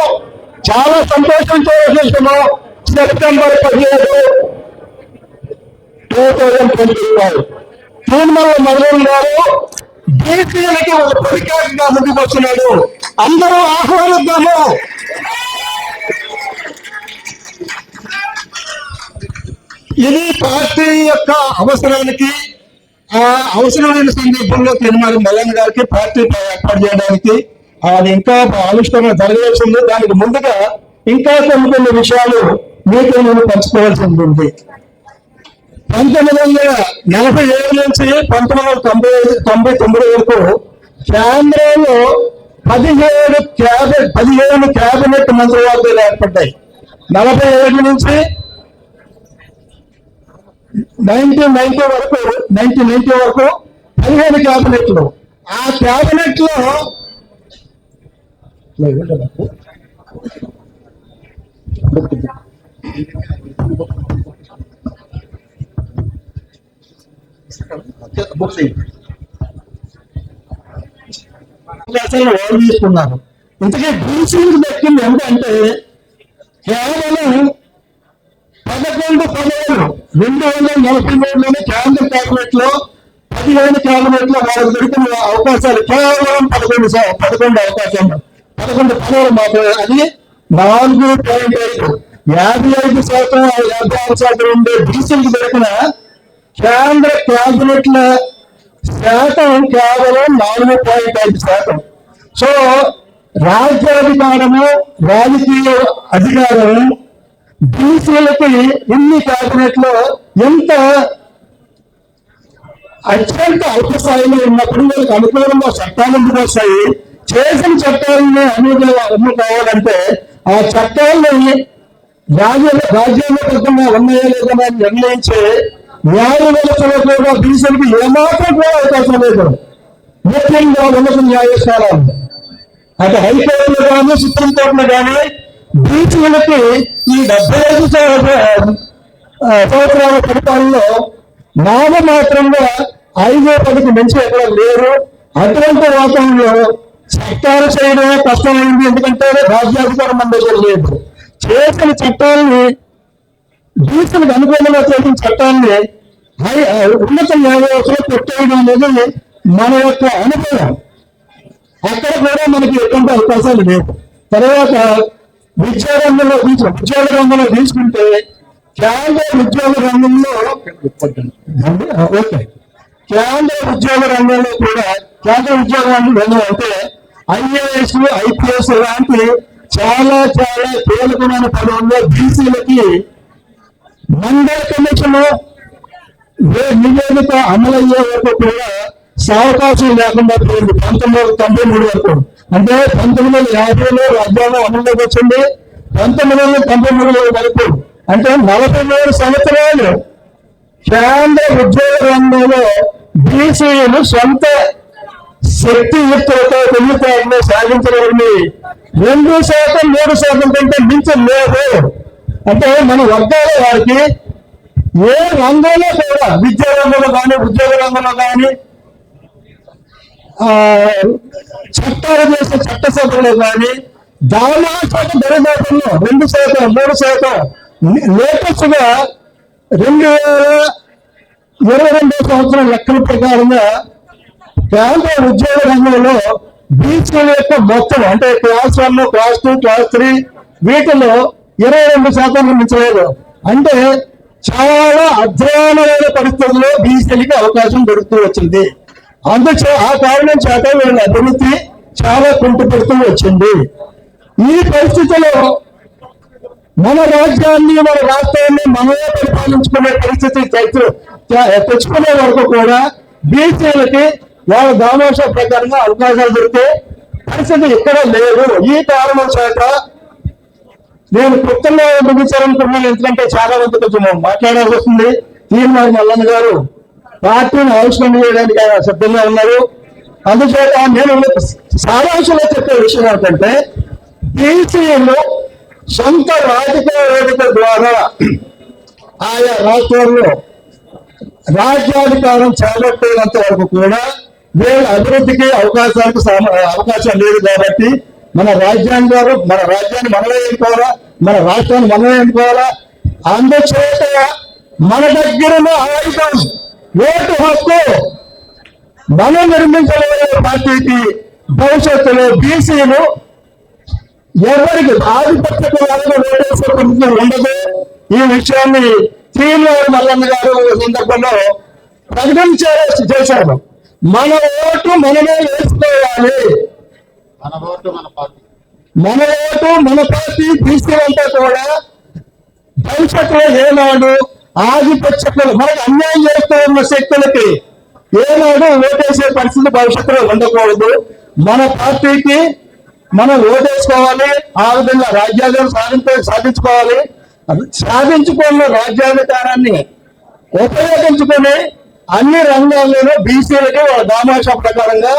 చాలా సంతోషంతో విషయము సెప్టెంబర్ 17, 2025 తీర్మల మల్లన్న గారు బీసీలకి ఒక పరికారంగా ముందుకు వస్తున్నాడు. అందరూ ఆహ్వానిద్దాము. ఇది పార్టీ యొక్క అవసరానికి అవసరమైన సందర్భంలో తీర్మానం మల్లన్న గారికి పార్టీ ఏర్పాటు చేయడానికి అది ఇంకా ఆవిష్కరణ జరగాల్సింది. దానికి ముందుగా ఇంకా కొన్ని విషయాలు మీతో నేను పంచుకోవాల్సి ఉంటుంది. 1947 నుంచి 1999 వరకు కేంద్రంలో 17 క్యాబినెట్ మంత్రివర్గాలు ఏర్పడ్డాయి. 47 నుంచి 1990 వరకు 15 క్యాబినెట్లు. ఆ క్యాబినెట్ లో తీసుకున్నారు. ఇంతకీ బీసీలకు దక్కింది ఎందుకంటే కేవలం 11 పదవులు 243లోని కేంద్ర క్యాబినెట్ లో 15 క్యాబినెట్ లో వాళ్ళకి దొరికిన అవకాశాలు కేవలం 11 అవకాశాలు 11 పదవులు మాత్రమే. అది 4.5 55% 56% ఉండే బీసీలకు దొరికిన కేంద్ర క్యాబినెట్ల శాతం కేవలం 4.5%. సో రాజ్యాధికారము, రాజకీయ అధికారము బీసీలకి ఇన్ని క్యాబినెట్లో ఎంత అత్యంత అల్ప స్థాయిలో ఉన్నప్పుడు వీళ్ళకి అనుకూలంగా చట్టాలు ఎందుకు వస్తాయి? చేసిన చట్టాలని అమలు కావాలంటే ఆ చట్టాలని రాజ్యాంగబద్ధంగా ఉన్నాయా లేదా అని నిర్ణయించే న్యాయ వ్యవస్థలో కూడా బీసీలకి ఏమాత్రం కూడా అవకాశం లేదు. ముఖ్యంగా ఉన్నత న్యాయస్థానాలు అటు హైకోర్టులో కానీ సుప్రీంకోర్టులో కానీ బీసీలకి ఈ 75 సంవత్సరాల పరిపాలనలో నామమాత్రంగా 5-10 మించి ఎక్కడ లేరు. అటువంటి వాతావరణంలో చట్టాలు చేయడమే కష్టమైంది. ఎందుకంటే రాజ్యాధికారం మన దగ్గర లేదు. చేసిన చట్టాలని బీసీలకు అనుకూలంగా చేసిన చట్టాన్ని ఉన్నత న్యాయవ్యవస్థలో పెట్టేయడం అనేది మన యొక్క అనుభవం. అక్కడ కూడా మనకి ఎటువంటి అవకాశాలు లేవు. తర్వాత ఉద్యోగ రంగంలో తీసుకుంటే కేంద్ర ఉద్యోగ రంగంలో కూడా కేంద్ర ఉద్యోగ రంగం అంటే IAS, IPS లాంటి చాలా చాలా కీలకమైన పదవుల్లో బీసీలకి మండల కమిషన్ నివేదిక అమలయ్యే వరకు కూడా అవకాశం లేకుండా పోయింది. 1993 వరకు. అంటే 1950లో రాజ్యాంగం అమల్లోకి వచ్చింది. 1993 వరకు అంటే 43 సంవత్సరాలు కేంద్ర ఉద్యోగ రంగంలో బీసీలు సొంత శక్తియుక్తులతో తెలివితేటలు సాధించగలిగి 2%, 3% కంటే మించి లేదు. అంటే మన వర్గాల వారికి ఏ రంగంలో కూడా విద్యా రంగంలో కానీ ఉద్యోగ రంగంలో కానీ చట్టాలు చేసే చట్టసభలో కానీ దామాషాల దరిదాపుల్లో 2%, 3% లేటెస్ట్ గా 2022 సంవత్సరం లెక్కల ప్రకారంగా కేంద్ర ఉద్యోగ రంగంలో బీసీల యొక్క మొత్తం అంటే క్లాస్ 1, క్లాస్ 2, క్లాస్ 3 వీటిలో 22% మించలేదు. అంటే చాలా అధ్వానమైన పరిస్థితుల్లో బీసీలకి అవకాశం దొరుకుతూ వచ్చింది. అందుచే ఆ కారణం చేత వీళ్ళ అభివృద్ధి చాలా కుంటుపడుతూ వచ్చింది. ఈ పరిస్థితిలో మన రాజ్యాన్ని, మన రాష్ట్రాన్ని మనమే పరిపాలించుకునే పరిస్థితి తెచ్చుకునే వరకు కూడా బీసీలకి వాళ్ళ దామాష ప్రకారంగా అవకాశాలు దొరికే పరిస్థితి ఇక్కడ లేదు. ఈ కారణం చేత నేను క్లుప్తంగా ముగించాలనుకున్నాను. ఎందుకంటే చాలా మంది కొంచెం మాట్లాడాల్సి వస్తుంది. తీర్మానం మల్లన్న గారు పార్టీని ఆవిష్కరణ చేయడానికి ఆయన సిద్ధంగా ఉన్నారు. అందుచేత నేను సారాంశంలో చెప్పే విషయం ఏంటంటే బీసీలు సొంత రాజకీయ వేదిక ద్వారా ఆయా రాష్ట్రాల్లో రాజ్యాధికారం చేపట్టేంత వరకు కూడా వీళ్ళ అభివృద్ధికి అవకాశం లేదు. కాబట్టి మన రాజ్యాన్ని మనమే ఎన్నుకోవాలా, మన రాష్ట్రాన్ని మనమే ఎన్నుకోవాలా. అందుచేత మన దగ్గర ఆయుధం ఓటు హక్కు మనం నిర్మించలేని పార్టీకి భవిష్యత్తులో బీసీలు ఎవరికి ఆధిపత్య కులాలను ఓటేసే పరిస్థితి ఉండదు. ఈ విషయాన్ని తీర్మానం మల్లన్న గారు సందర్భంలో ప్రకటన చేశారు. మన ఓటు మనమే వేసుకోవాలి. మన ఓటు మన పార్టీ బీసీలంతా కూడా భవిష్యత్తులో ఏనాడు ఆధిపత్య మనకు అన్యాయం చేస్తూ ఉన్న శక్తులకి ఏనాడు ఓటేసే పరిస్థితి భవిష్యత్తులో ఉండకూడదు. మన పార్టీకి మనం ఓటేసుకోవాలి. ఆ విధంగా రాజ్యాంగం సాధించుకోవాలి. సాధించుకున్న రాజ్యాధికారాన్ని ఉపయోగించుకుని అన్ని రంగాల్లోనూ బీసీలకి వాళ్ళ దామాషా ప్రకారంగా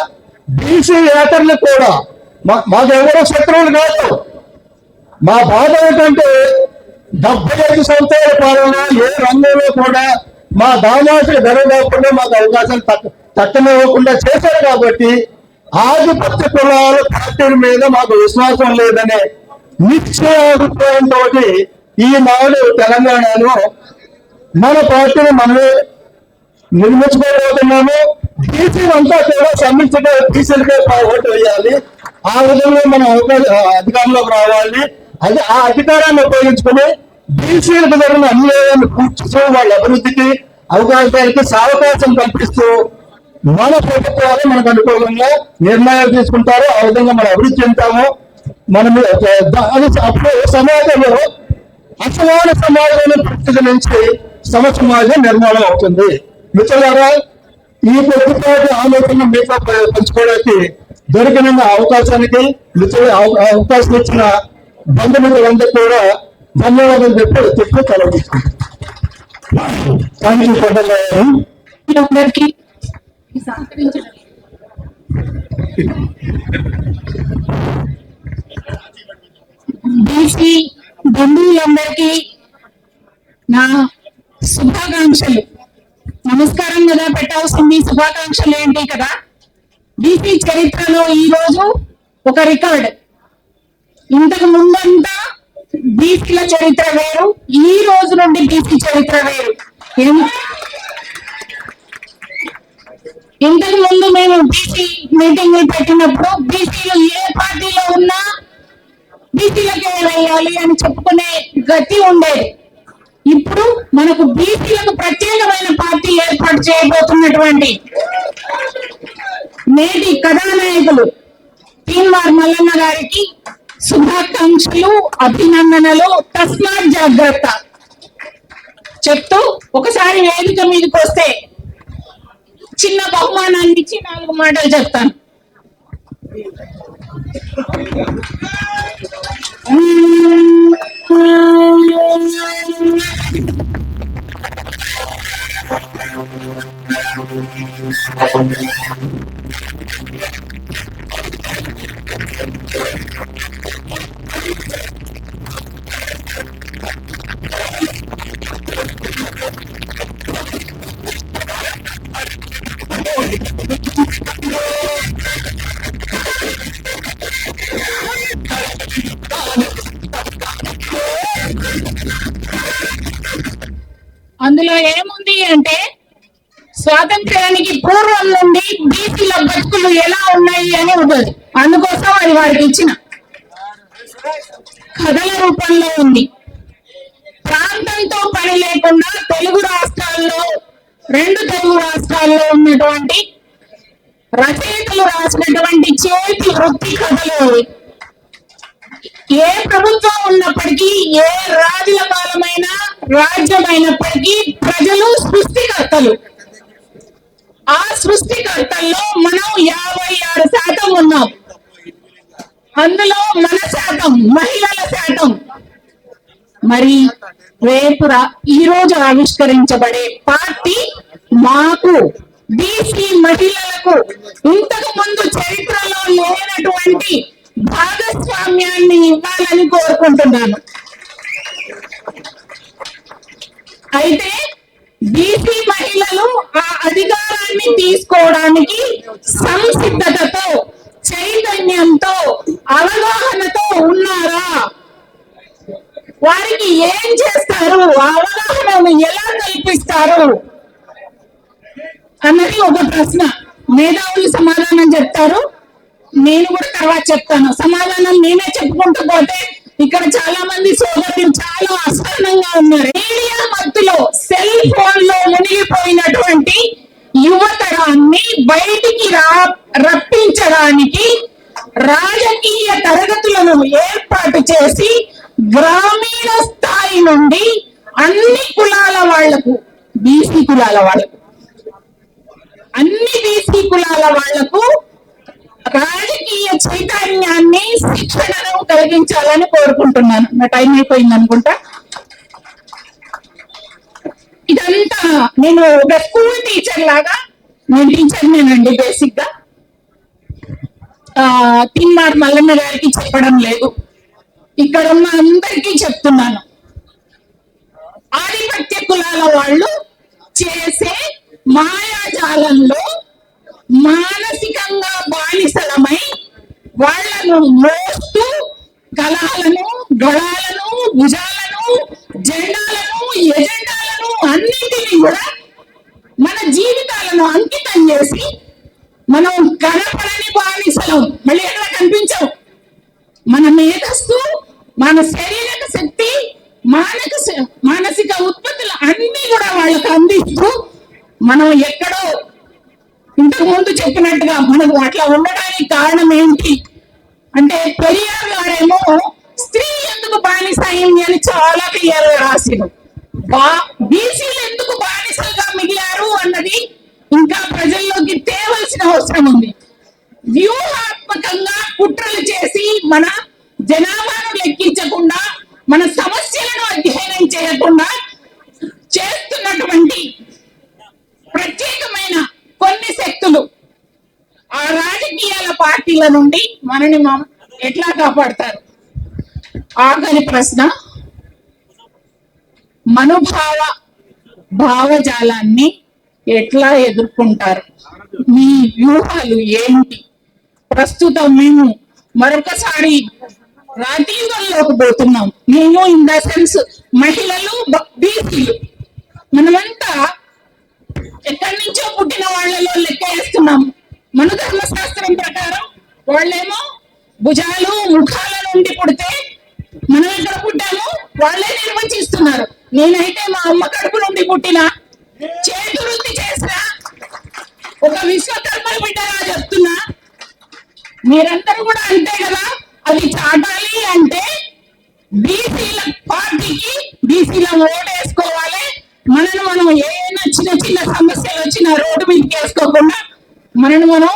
బీసీ ఏతరులు కూడా మాకెవరో శత్రువులు కాదు. మా బాధ ఏంటంటే 75 సంవత్సరాల పాలన ఏ రంగంలో కూడా మా దామాషకు జరగకుండా మాకు అవకాశాలు తక్కువకుండా చేశారు. కాబట్టి ఆధిపత్య కులాల పార్టీల మీద మాకు విశ్వాసం లేదనే నిశ్చయాభిప్రాయంతో ఈనాడు తెలంగాణలో మన పార్టీని మనమే నిర్మించుకోబోతున్నాము. బీసీలంతా కూడా సమ్మించగా బీసీలకే ఓటు వేయాలి. ఆ విధంగా మనం అధికారంలోకి రావాలి. అది ఆ అధికారాన్ని ఉపయోగించుకుని బీసీలకు జరిగిన అన్యాయాన్ని పూర్తిస్తూ వాళ్ళ అభివృద్ధికి అవకాశాలకి సావకాశం కల్పిస్తూ మన ప్రభుత్వాలు మనకు అనుకూలంగా నిర్ణయాలు తీసుకుంటారు. ఆ విధంగా మనం అభివృద్ధి చెందుతాము. మనం అప్పుడు సమాజంలో అసమాన సమాజమైన పరిస్థితి నుంచి సమసమాజం నిర్మాణం అవుతుంది. మిత్రులారా, ఈ కొద్దిపాటి ఆలోచన మీతో పంచుకోవడానికి దొరికిన అవకాశానికి అవకాశం ఇచ్చిన బంధుమిత్రులందరూ కూడా ధన్యవాదాలు చెప్పి కలవతీసుకుంటాం. అందరికీ బీసీ బంధువులందరికీ నా శుభాకాంక్షలు. నమస్కారం కదా పెట్టాల్సింది, శుభాకాంక్షలు ఏంటి కదా. బీసీ చరిత్రలో ఈ రోజు ఒక రికార్డ్. ఇంతకు ముందంతా బీసీల చరిత్ర వేరు, ఈ రోజు నుండి బీసీ చరిత్ర వేరు. ఇంతకు ముందు మేము బీసీ మీటింగ్ పెట్టినప్పుడు బీసీలు ఏ పార్టీలో ఉన్నా బీసీలకే వేయాలి అని చెప్పుకునే గతి ఉండేది. ఇప్పుడు మనకు బీసీలకు ప్రత్యేకమైన పార్టీ ఏర్పాటు చేయబోతున్నటువంటి నేటి కథానాయకులు తీన్మార్ మల్లన్న గారికి శుభాకాంక్షలు, అభినందనలు. తస్మాత్ జాగ్రత్త చెప్తూ ఒకసారి వేదిక మీదకి వస్తే చిన్న బహుమానాన్ని ఇచ్చి 4 మాటలు చెప్తాను. అందులో ఏముంది అంటే, స్వాతంత్ర్యానికి పూర్వం నుండి బీసీల బతుకులు ఎలా ఉన్నాయి అని ఉంటుంది. అందుకోసం అది వారికి ఇచ్చిన కథల రూపంలో ఉంది. ప్రాంతంతో పని లేకుండా తెలుగు రాష్ట్రాల్లో 2 తెలుగు రాష్ట్రాల్లో ఉన్నటువంటి రచయితలు రాసినటువంటి చేతి వృత్తి కథలు. ఏ ప్రభుత్వం ఉన్నప్పటికీ, ఏ రాజుల కాలమైనా, రాజ్యమైనప్పటికీ ప్రజలు సృష్టికర్తలు. ఆ సృష్టికర్తల్లో మనం 56% ఉన్నాం. అందులో మన శాతం, మహిళల శాతం. మరి రేపు ఈ రోజు ఆవిష్కరించబడే పార్టీ మాకు బీసీ మహిళలకు ఇంతకు ముందు చరిత్రలో లేనటువంటి భాగస్వామ్యాన్ని ఇవ్వాలని కోరుకుంటున్నాను. అయితే బీసీ మహిళలు ఆ అధికారాన్ని తీసుకోవడానికి సంసిద్ధతతో, చైతన్యంతో, అవగాహనతో ఉన్నారా? వారికి ఏం చేస్తారు? అవగాహనను ఎలా కల్పిస్తారు అన్నది ఒక ప్రశ్న. మేధావులు సమాధానం చెప్తారు, నేను కూడా తర్వాత చెప్తాను. సమాధానం నేనే చెప్పుకుంటూ పోతే ఇక్కడ చాలా మంది సోదరులు చాలా అసహనంగా ఉన్నారు. మీడియా మధ్యలో సెల్ ఫోన్ లో మునిగిపోయినటువంటి యువతరాన్ని బయటికి రప్పించడానికి రాజకీయ తరగతులను ఏర్పాటు చేసి గ్రామీణ స్థాయి నుండి అన్ని కులాల వాళ్లకు, బీసీ కులాల వాళ్లకు, అన్ని బీసీ కులాల వాళ్లకు రాజకీయ చైతన్యాన్ని, శిక్షణను కలిగించాలని కోరుకుంటున్నాను. నా టైం అయిపోయింది అనుకుంటా. ఇదంతా నేను ఒక స్కూల్ టీచర్ లాగా, నేను టీచర్నేనండి బేసిక్ గా. తీన్మార్ మల్లన్న గారికి చెప్పడం లేదు, ఇక్కడ ఉన్న అందరికీ చెప్తున్నాను. ఆధిపత్య కులాల వాళ్ళు చేసే మాయాజాలంలో మానసికంగా బానిసలమై వాళ్లను మోస్తూ కళాలను, గళాలను, భుజాలను, జెండాలను, ఎజెండాలను అన్నింటినీ కూడా మన జీవితాలను అంకితం చేసి మనం కనపడని బానిసలం. మళ్ళీ ఎక్కడ కనిపించవు. మన మేధస్సు, మన శరీరక శక్తి, మానసిక ఉత్పత్తులు అన్ని కూడా వాళ్ళకు అందిస్తూ మనం ఎక్కడో ఇంతకు ముందు చెప్పినట్టుగా మనకు అట్లా ఉండడానికి కారణం ఏంటి అంటే పెరియార్ గారేమో స్త్రీ ఎందుకు బానిస అయింది అని చాలా క్లియర్ గా రాసిండు. బీసీలు ఎందుకు బానిసలుగా మిగిలారు అన్నది ఇంకా ప్రజల్లోకి తేవలసిన అవసరం ఉంది. వ్యూహాత్మకంగా కుట్రలు చేసి మన జనాభాను లెక్కించకుండా మన సమస్యలను అధ్యయనం చేయకుండా చేస్తున్నటువంటి ప్రత్యేకమైన కొన్ని శక్తులు ఆ రాజకీయాల పార్టీల నుండి మనని ఎట్లా కాపాడతారు? ఆఖరి ప్రశ్న, భావజాలాన్ని ఎట్లా ఎదుర్కొంటారు? మీ వ్యూహాలు ఏంటి? ప్రస్తుతం మేము మరొకసారి రాజకీయాల్లోకి పోతున్నాం. మేము ఇన్ ద సెన్స్ మహిళలు, బీసీలు మనమంతా ఎక్కడి నుంచో పుట్టిన వాళ్ళలో లెక్క వేస్తున్నాం. మన ధర్మశాస్త్రం ప్రకారం వాళ్ళేమో భుజాలు ముఖాల నుండి పుడితే మనం ఎక్కడ పుట్టాము వాళ్ళే నిర్వచిస్తున్నారు. నేనైతే మా అమ్మ కడుపు నుండి పుట్టిన చేతి వృత్తి చేసిన ఒక విశ్వకర్మ బిడ్డగా చెప్తున్నా. మీరందరూ కూడా అంతే కదా. అది చాటాలి అంటే బీసీల పార్టీకి బీసీల ఓటేసుకోవాలి. మనను మనం ఏమైనా చిన్న చిన్న సమస్యలు వచ్చినా రోడ్డు మీదకి వేసుకోకుండా మనను మనం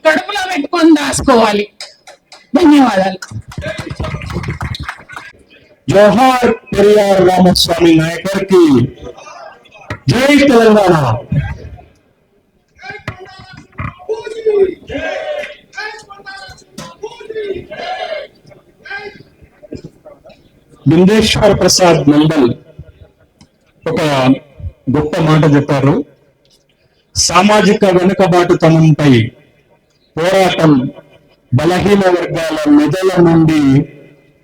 కడుపులో పెట్టుకొని దాచుకోవాలి. ధన్యవాదాలు. జోహార్ పెరియార్ రామస్వామి నాయకర్ కి జై తెలంగాణ. బిందేశ్వర్ ప్రసాద్ మండల్ ఒక గొప్ప మాట చెప్పారు. సామాజిక వెనుకబాటుతనంపై పోరాటం బలహీన వర్గాల మెదల నుండి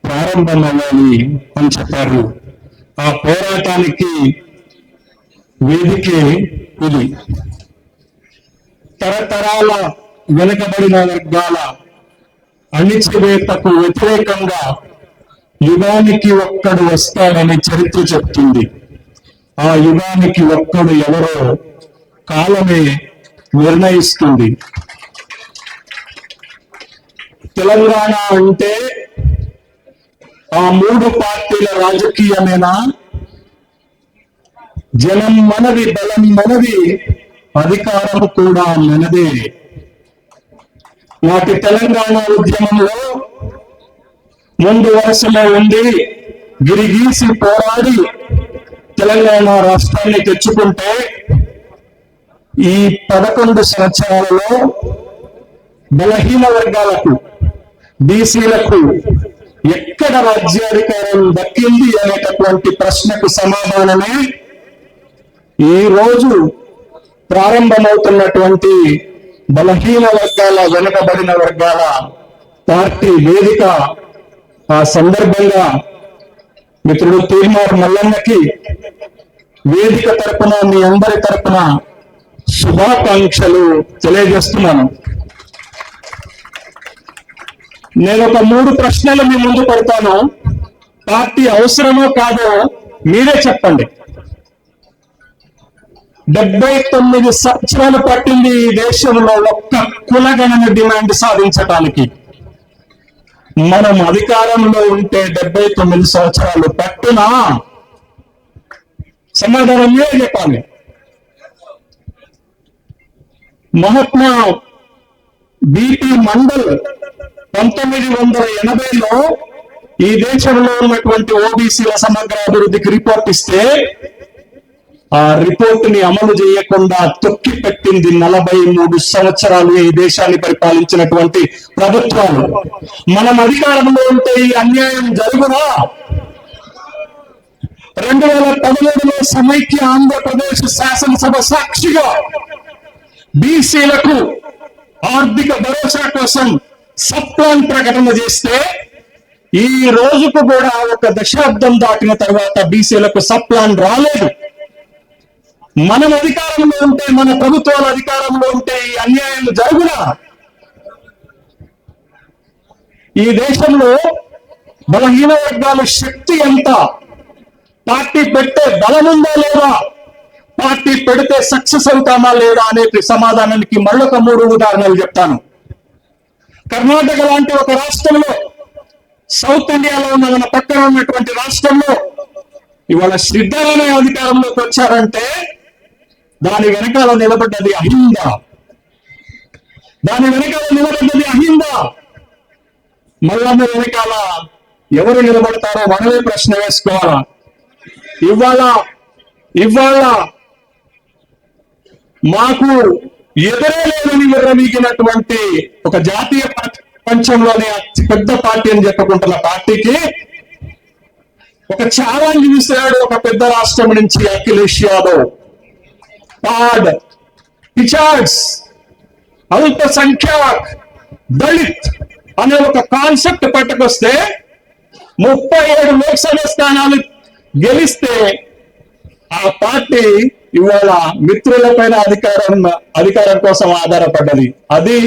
ప్రారంభమవ్వాలి అని చెప్పారు. ఆ పోరాటానికి వేదికే ఇది. తరతరాల వెనుకబడిన వర్గాల అణిచివేతకు వ్యతిరేకంగా యుగానికి ఒక్కడు వస్తాడని చరిత్ర చెప్తుంది. ఆ యుగానికి ఒక్కడు ఎవరో కాలమే నిర్ణయిస్తుంది. తెలంగాణ అంటే ఆ మూడు పార్టీల రాజకీయమేనా? జనం మనది, బలం మనది, అధికారం కూడా మనదే. నాటి తెలంగాణ ఉద్యమంలో ముందు వరుసలో ఉండి గిరిగీసి పోరాడి తెలంగాణ రాష్ట్రాన్ని తెచ్చుకుంటే ఈ 11 సంవత్సరాలలో బలహీన వర్గాలకు, బీసీలకు ఎక్కడ రాజ్యాధికారం దక్కింది అనేటటువంటి ప్రశ్నకు సమాధానమే ఈ రోజు ప్రారంభమవుతున్నటువంటి బలహీన వర్గాల, వెనుకబడిన వర్గాల పార్టీ వేదిక. ఆ సందర్భంగా మిత్రుడు తీర్మార్ మల్లన్నకి వేదిక తరపున, మీ అందరి తరపున శుభాకాంక్షలు తెలియజేస్తున్నాను. నేను ఒక 3 ప్రశ్నలు మీ ముందు పెడతాను. పార్టీ అవసరమో కాదో మీరే చెప్పండి. 79 సంవత్సరాలు పట్టింది ఈ దేశంలో ఒక్క కులగణన డిమాండ్ సాధించటానికి. మనం అధికారంలో ఉంటే 79 సంవత్సరాలు పట్టునా? సమాధానం మీరే చెప్పాలి. మహాత్మా బిపి మండల్ 1980లో ఈ దేశంలో ఉన్నటువంటి ఓబీసీల సమగ్ర అభివృద్ధికి రిపోర్ట్ ఇస్తే ఆ రిపోర్ట్ ని అమలు చేయకుండా తొక్కి పెట్టింది 43 సంవత్సరాలు ఈ దేశాన్ని పరిపాలించినటువంటి ప్రభుత్వాలు. మనం అధికారంలో ఉంటే ఈ అన్యాయం జరుగునా? 2013లో సమైక్య ఆంధ్రప్రదేశ్ శాసనసభ సాక్షిగా బీసీలకు ఆర్థిక భరోసా కోసం సబ్ ప్లాన్ ప్రకటన చేస్తే ఈ రోజుకు కూడా ఒక దశాబ్దం దాటిన తర్వాత బీసీలకు సబ్ ప్లాన్ రాలేదు. మనం అధికారంలో ఉంటే, మన ప్రభుత్వాలు అధికారంలో ఉంటే ఈ అన్యాయం జరుగునా? ఈ దేశంలో బలహీన వర్గాల శక్తి ఎంత, పార్టీ పెట్టే బలం ఉందా లేదా, పార్టీ పెడితే సక్సెస్ అవుతామా లేదా అనే సమాధానానికి మరొక 3 ఉదాహరణలు చెప్తాను. కర్ణాటక లాంటి ఒక రాష్ట్రంలో, సౌత్ ఇండియాలో ఉన్న మన పక్కన ఉన్నటువంటి రాష్ట్రంలో ఇవాళ సిద్ధరామయ్య అధికారంలోకి వచ్చారంటే దాని వెనకాల నిలబడ్డది అహింద. మల్లన్న వెనకాల ఎవరు నిలబడతారో మనమే ప్రశ్న వేసుకోవాలా. ఇవాళ మాకు ఎదురే లేదని విర్రవీగినటువంటి ఒక జాతీయ ప్రపంచంలోనే అతి పెద్ద పార్టీ అని చెప్పుకుంటున్న పార్టీకి ఒక ఛాలెంజ్ విసిరాడు ఒక పెద్ద రాష్ట్రం నుంచి అఖిలేష్ యాదవ్. పాడ్, పిచాడ్స్, అల్పసంఖ్యాక్, దళిత్ అనే ఒక కాన్సెప్ట్ పట్టుకొస్తే 37 లోక్సభ స్థానాలు గెలిస్తే ఆ పార్టీ ఇవాళ మిత్రుల పైన అధికారం కోసం ఆధారపడ్డది. అది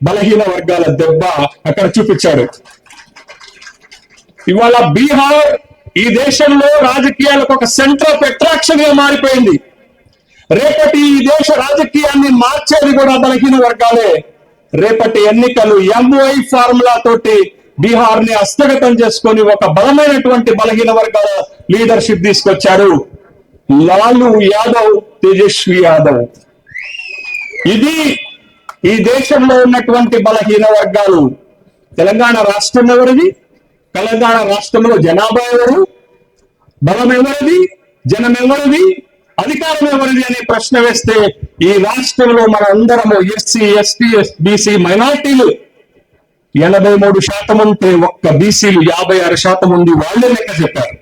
బలహీన వర్గాల దెబ్బ అక్కడ చూపించాడు. ఇవాళ బీహార్ ఈ దేశంలో రాజకీయాలకు ఒక సెంటర్ ఆఫ్ అట్రాక్షన్ గా మారిపోయింది. రేపటి ఈ దేశ రాజకీయాన్ని మార్చేది కూడా బలహీన వర్గాలే. రేపటి ఎన్నికలు ఎంఐ ఫార్ములా తోటి బీహార్ ని హస్తగతం చేసుకొని ఒక బలమైనటువంటి బలహీన వర్గాల లీడర్షిప్ తీసుకొచ్చారు. లాలూ యాదవ్, తేజస్వి యాదవ్. ఇది ఈ దేశంలో ఉన్నటువంటి బలహీన వర్గాలు. తెలంగాణ రాష్ట్రం ఎవరిది? తెలంగాణ రాష్ట్రంలో జనాభా ఎవరు? బలం ఎవరిది? జనం ఎవరిది? అధికారం ఎవరిది అనే ప్రశ్న వేస్తే ఈ రాష్ట్రంలో మన అందరము ఎస్సీ, ఎస్టీ, బీసీ మైనార్టీలు 83% ఉంటే ఒక్క బీసీలు 56% ఉంది. వాళ్ళే లెక్క చెప్పారు.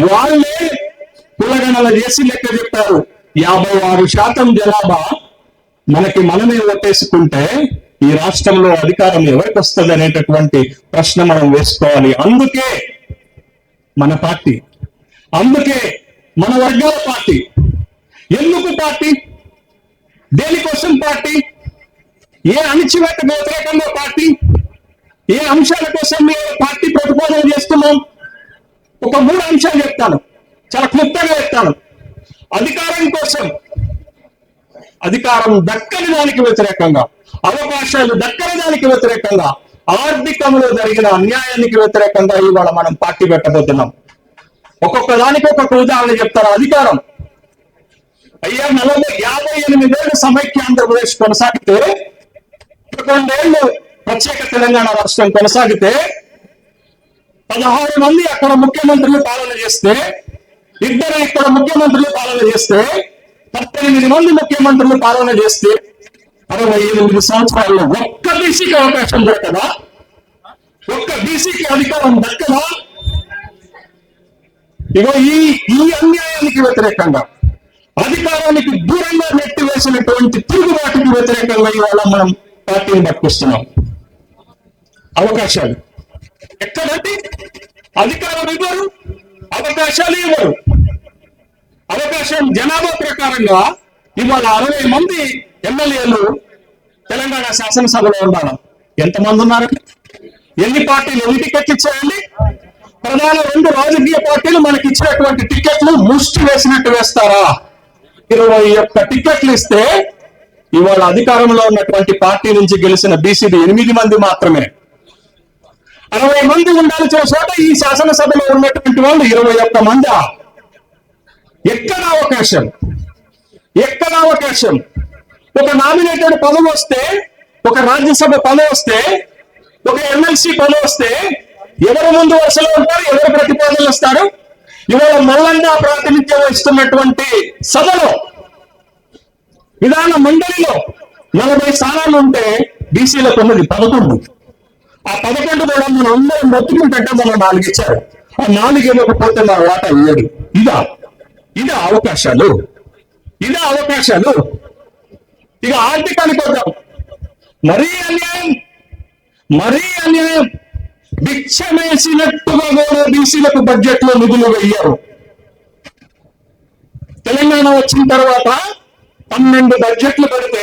వాళ్ళే కులగణన చేసి లెక్క చెప్పారు. 56% జనాభా మనకి మనమే ఓటేసుకుంటే ఈ రాష్ట్రంలో అధికారం ఎవరికి వస్తుంది అనేటటువంటి ప్రశ్న మనం వేసుకోవాలి. అందుకే మన పార్టీ, అందుకే మన వర్గాల పార్టీ. ఎందుకు పార్టీ? దేనికోసం పార్టీ? ఏ అణిచివేతకు వ్యతిరేకంగా పార్టీ? ఏ అంశాల కోసం మేము పార్టీ ప్రతిపాదన చేస్తున్నాం? ఒక 3 అంశాలు చెప్తాను, చాలా క్లుప్తంగా చెప్తాను. అధికారం కోసం, అధికారం దక్కని దానికి వ్యతిరేకంగా, అవకాశాలు దక్కని దానికి వ్యతిరేకంగా, ఆర్థికంలో జరిగిన అన్యాయానికి వ్యతిరేకంగా ఇవాళ మనం పార్టీ పెట్టబోతున్నాం. ఒక్కొక్క దానికి ఒక్కొక్క ఉదాహరణ చెప్తారు. అధికారం, అయ్యా 58 ఏళ్ళు సమైక్య ఆంధ్రప్రదేశ్ కొనసాగితే, 11 ఏళ్ళు ప్రత్యేక తెలంగాణ రాష్ట్రం కొనసాగితే, 16 మంది అక్కడ ముఖ్యమంత్రులు పాలన చేస్తే, 2 ఇక్కడ ముఖ్యమంత్రులు పాలన చేస్తే, 18 మంది ముఖ్యమంత్రులు పాలన చేస్తే 68 సంవత్సరాల్లో ఒక్క బీసీకి అవకాశం దొరకదా? ఒక్క బీసీకి అధికారం దక్కదా? ఇగో ఈ అన్యాయానికి వ్యతిరేకంగా, అధికారానికి దూరంగా నెట్టివేసినటువంటి తిరుగుబాటుకి వ్యతిరేకంగా ఇవాళ మనం పార్టీని పట్టుకొస్తున్నాం. అవకాశాలు ఎక్కడంటే అధికారం ఇవ్వరు, అవకాశాలు ఇవ్వరు. అవకాశం జనాభా ప్రకారంగా ఇవాళ 60 మంది ఎమ్మెల్యేలు తెలంగాణ శాసనసభలో ఉన్నారు. ఎంతమంది ఉన్నారు? ఎన్ని పార్టీలు ఎన్ని టికెట్లు ఇచ్చాయండి? ప్రధాన 2 రాజకీయ పార్టీలు మనకి ఇచ్చినటువంటి టికెట్లు ముష్టి వేసినట్టు వేస్తారా? 21 టికెట్లు ఇస్తే ఇవాళ అధికారంలో ఉన్నటువంటి పార్టీ నుంచి గెలిచిన బీసీలు 8 మంది మాత్రమే. 60 మంది ఉండాల్సిన చోట ఈ శాసనసభలో ఉన్నటువంటి వాళ్ళు 21 మంది. ఎక్కడ అవకాశం? ఎక్కడ అవకాశం? ఒక నామినేటెడ్ పదవి వస్తే, ఒక రాజ్యసభ పదవి వస్తే, ఒక ఎమ్మెల్సీ పదవి వస్తే ఎవరు ముందు వరుసలో ఉంటారు? ఎవరు ప్రతిపాదనలు వస్తారు? ఇవాళ మల్లన్న ప్రాతినిధ్యం వహిస్తున్నటువంటి సభలో, విధాన మండలిలో 40 స్థానాలు ఉంటే బీసీలకు ఉన్నది 11. ఆ 11 కూడా మనం అందరం మొత్తుకుంటే మనం 4 ఇచ్చారు. ఆ 4 ఇవ్వకపోతే మన వాటా 7. ఇదా అవకాశాలు? ఇదా అవకాశాలు? ఇక ఆర్థికానికి వద్దాం. మరీ అన్యాయం. భిక్షమేసినట్టుగా కూడా బీసీలకు బడ్జెట్ లో నిధులు వెయ్యారు. తెలంగాణ వచ్చిన తర్వాత 12 బడ్జెట్లు పెడితే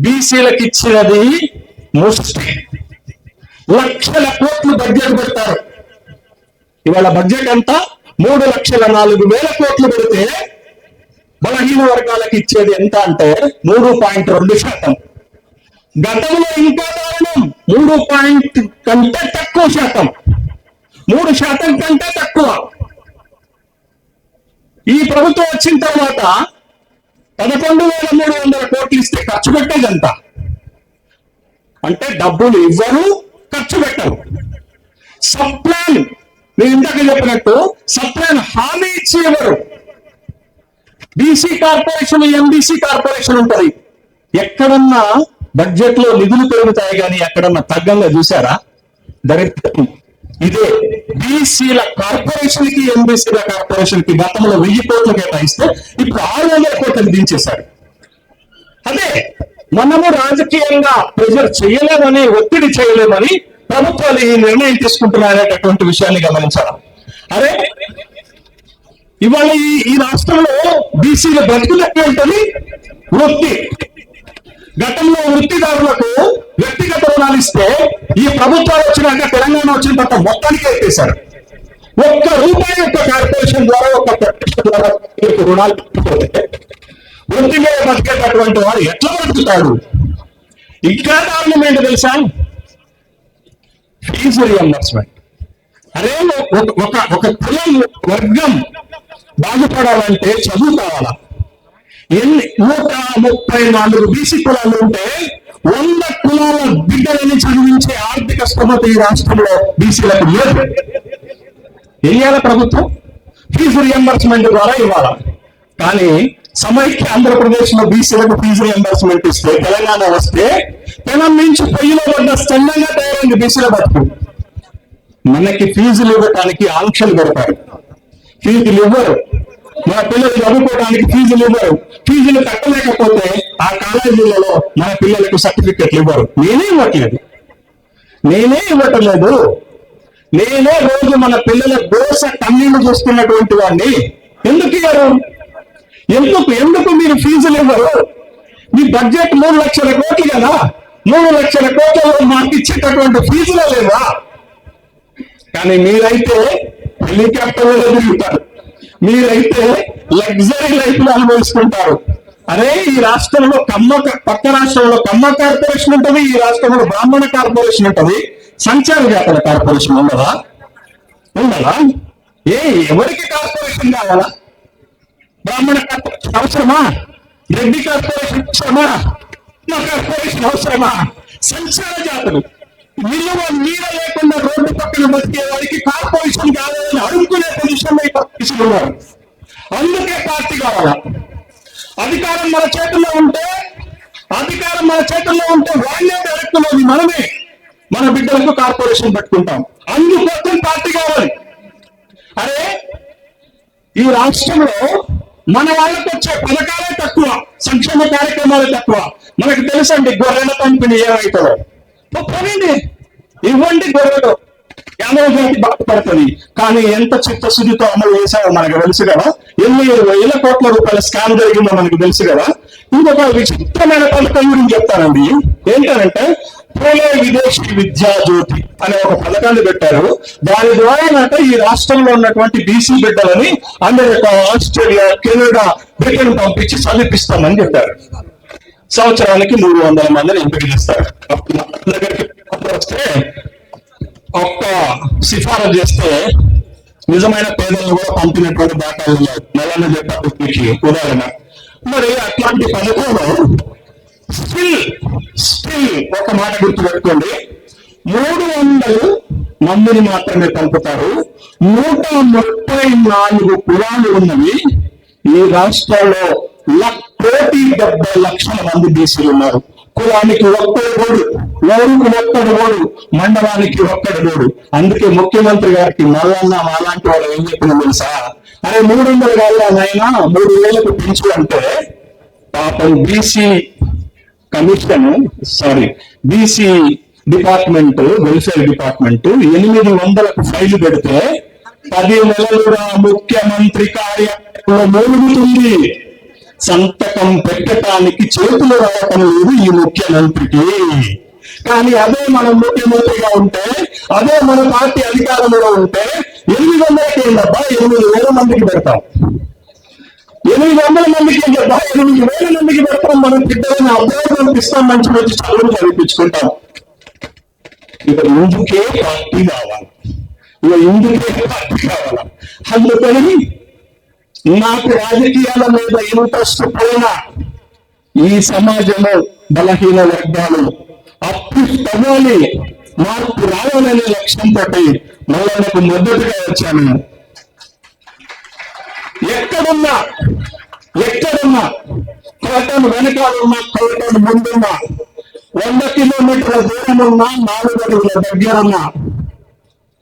బీసీలకు ఇచ్చినది ముష్టి. లక్షల కోట్లు బడ్జెట్ పెడతారు. ఇవాళ బడ్జెట్ అంతా 3,04,000 కోట్లు పెడితే బలహీన వర్గాలకు ఇచ్చేది ఎంత అంటే 3.2%. గతంలో ఇంకా దారుణం, 3 కంటే తక్కువ శాతం, 3% కంటే తక్కువ. ఈ ప్రభుత్వం వచ్చిన తర్వాత 11,300 కోట్లు ఇస్తే ఖర్చు పెట్టేది ఎంత అంటే డబ్బులు ఇవ్వరు, ఖర్చు పెట్టరు. సప్లాన్ నేను ఇందాక చెప్పినట్టు సప్లాన్ హామీ ఇచ్చి ఇవ్వరు. బీసీ కార్పొరేషన్, ఎంబీసీ కార్పొరేషన్ ఉంటది. ఎక్కడన్నా బడ్జెట్ లో నిధులు పెరుగుతాయి కానీ ఎక్కడన్నా తగ్గంగా చూసారా? దరిద్రం ఇదే. బీసీల కార్పొరేషన్ కి, ఎంబీసీల కార్పొరేషన్ కి గతంలో 1000 కోట్లు కేటాయిస్తే ఇప్పుడు 600 కోట్లకు దించేశారు. అదే మనము రాజకీయంగా ప్రెజర్ చేయలేమని, ఒత్తిడి చేయలేమని ప్రభుత్వాలు ఈ నిర్ణయం తీసుకుంటున్నారనేటటువంటి విషయాన్ని గమనించాలి. అరే ఇవాళ ఈ రాష్ట్రంలో బీసీల బతుకులెక్క ఉంటుంది వృత్తి. గతంలో వృత్తిదారులకు వ్యక్తిగత రుణాలు ఇస్తే ఈ ప్రభుత్వాలు వచ్చినాక, తెలంగాణ వచ్చిన తర్వాత మొత్తానికి ఎత్తేశారు. ₹1 యొక్క కార్పొరేషన్ ద్వారా, ఒక ద్వారా రుణాలు పెట్టుకోతే వృత్తి మీద బతికేటటువంటి వాడు ఎట్లా బతుకుతాడు? ఇంకా దారుణం ఏంటో తెలుసా? Fees reimbursement. అరే ఒక కులం, వర్గం బాగుపడాలంటే చదువు కావాలా? 134 బీసీ కులాలు ఉంటే 100 కులాల బిడ్డలని చదివించే ఆర్థిక స్తోమత ఈ రాష్ట్రంలో బీసీలకు లేదు. ఇవాళ ప్రభుత్వం ఫీజు రియంబర్స్మెంట్ ద్వారా ఇవ్వాలా. కానీ సమైక్య ఆంధ్రప్రదేశ్ లో బీసీలకు ఫీజు రియంబర్స్మెంట్ ఇస్తే, తెలంగాణ వస్తే పెనం నుంచి పొయ్యిలో పడ్డ స్తంభంగా తయారైంది బీసీల బతుకు. మనకి ఫీజులు ఇవ్వటానికి ఆంక్షలు పెడతారు. ఫీజులు ఇవ్వరు. మన పిల్లలు చదువుకోవడానికి ఫీజులు ఇవ్వరు. ఫీజులు కట్టలేకపోతే ఆ కాలేజీలలో మన పిల్లలకు సర్టిఫికెట్లు ఇవ్వరు. నేనే ఇవ్వటలేదు. నేనే రోజు మన పిల్లల దోశ కన్నీళ్లు చూస్తున్నటువంటి వాడిని. ఎందుకు ఇవ్వరు? ఎందుకు మీరు ఫీజులు ఇవ్వరు? మీ బడ్జెట్ 3 లక్షల కోట్లు కదా, 3 లక్షల కోట్లలో మాకు ఇచ్చేటటువంటి ఫీజులే లేవా? కానీ మీరైతే హెలికాప్టర్లో తిరుగుతారు, మీరైతే లగ్జరీ లైఫ్ లో అనుభవిస్తుంటారు. అరే ఈ రాష్ట్రంలో పక్క రాష్ట్రంలో కమ్మ కార్పొరేషన్ ఉంటుంది, ఈ రాష్ట్రంలో బ్రాహ్మణ కార్పొరేషన్ ఉంటుంది, సంచార వ్యాపార కార్పొరేషన్ ఉండదా? ఎవరికి కార్పొరేషన్ కావాలా? బ్రాహ్మణ కార్పొరేషన్ అవసరమా? రెడ్డి కార్పొరేషన్ అవసరమా? కార్పొరేషన్ అవసరమా? సంచార జాతులు విలువ నీడ లేకుండా రోడ్డు పక్కన బతికే వారికి కార్పొరేషన్ కావాలని అడుగుకునే పొజిషన్ లో కార్పొరేషన్ ఉన్నారు. అందుకే పార్టీ కావాలా? అధికారం మన చేతుల్లో ఉంటే వాళ్ళే డైరెక్ట్ మనమే మన బిడ్డలకు కార్పొరేషన్ పెట్టుకుంటాం. అందుకోసం పార్టీ కావాలి. అరే ఈ రాష్ట్రంలో మన వాళ్ళకు వచ్చే పథకాలే తక్కువ, సంక్షేమ కార్యక్రమాలే తక్కువ. మనకు తెలుసండి గొర్రెల పంపిణీ ఏమవుతుందో. పోనీండి, ఇవ్వండి గొర్రెలు, యాదవ జాతి బాగుపడుతుంది. కానీ ఎంత చిత్తశుద్ధితో అమలు చేశారో మనకు తెలుసు కదా. ఎన్ని వేల కోట్ల రూపాయల స్కామ్ జరిగిందో మనకు తెలుసు కదా. ఇంకొక విచిత్రమైన పథకం గురించి చెప్తానండి. ఏంటంటే పూలే విదేశీ విద్యా జ్యోతి అనే ఒక పథకాన్ని పెట్టారు. దాని ద్వారా ఈ రాష్ట్రంలో ఉన్నటువంటి బీసీ బిడ్డలని అమెరికా, ఆస్ట్రేలియా, కెనడా, బ్రిటన్ పంపించి చదివిపిస్తామని చెప్పారు. సంవత్సరానికి 300 మందిని ఎంపిక చేస్తారు. దగ్గరికి వస్తే ఒక్క సిఫారసు చేస్తే నిజమైన పేదలను కూడా పంపినటువంటి దాఖలు నెలన్న చెప్పారు మీకు ఉదాహరణ. మరి అట్లాంటి పథకంలో స్టిల్ ఒక మాట గుర్తుపెట్టుకోండి, 300 మందిని మాత్రమే పంపుతారు. 134 కులాలు ఉన్నవి. ఈ రాష్ట్రంలో 1,70,00,000 మంది బీసీలు ఉన్నారు. కులానికి ఒక్కడు ఓడు, ఊరుకు ఒక్కడు ఓడు, మండలానికి ఒక్కడు ఓడు. అందుకే ముఖ్యమంత్రి గారికి మల్లన్న మాలాంటి వాళ్ళు ఏం చెప్పిన తెలుసా? అరే 300 కాదు నాయన, 3,000కు పెంచు అంటే పాపం బీసీ డిపార్ట్మెంట్, వెల్ఫేర్ డిపార్ట్మెంట్ 800కు ఫైలు పెడితే 10 నెలలుగా ముఖ్యమంత్రి కార్యాలయంలో మూలుగుతుంది. సంతకం పెట్టడానికి చేతులు రావటం లేదు ఈ ముఖ్యమంత్రికి. కానీ అదే మనం ముఖ్యమంత్రిగా ఉంటే, అదే మన పార్టీ అధికారంలో ఉంటే 800కి ఏంటబ్బా 8,000 మందికి పెడతాం. 800 మందికి ఏంటబ్బా 8,000 మందికి పెడతాం. మనం బిడ్డలని అబ్బాయి పంపిస్తాం, మంచి మంచి చదువులు చదివించుకుంటాం. ఇక ఇందుకే పార్టీ కావాలి, ఇక ఇందుకే పార్టీ కావాలి. అందుకని నాకు రాజకీయాల మీద ఇంట్రెస్ట్ పోయినా ఈ సమాజంలో బలహీన వర్గాలు అప్లిఫ్ట్ అవ్వాలి, మార్పు రావాలనే లక్ష్యంతో మల్లన్నకు మద్దతుగా వచ్చాను. ఎక్కడున్నా కోటను వెనకాలన్నా, కోటను ముందున్నా, 100 కిలోమీటర్ల దూరం ఉన్నా, 4 అడుగుల దగ్గరున్నా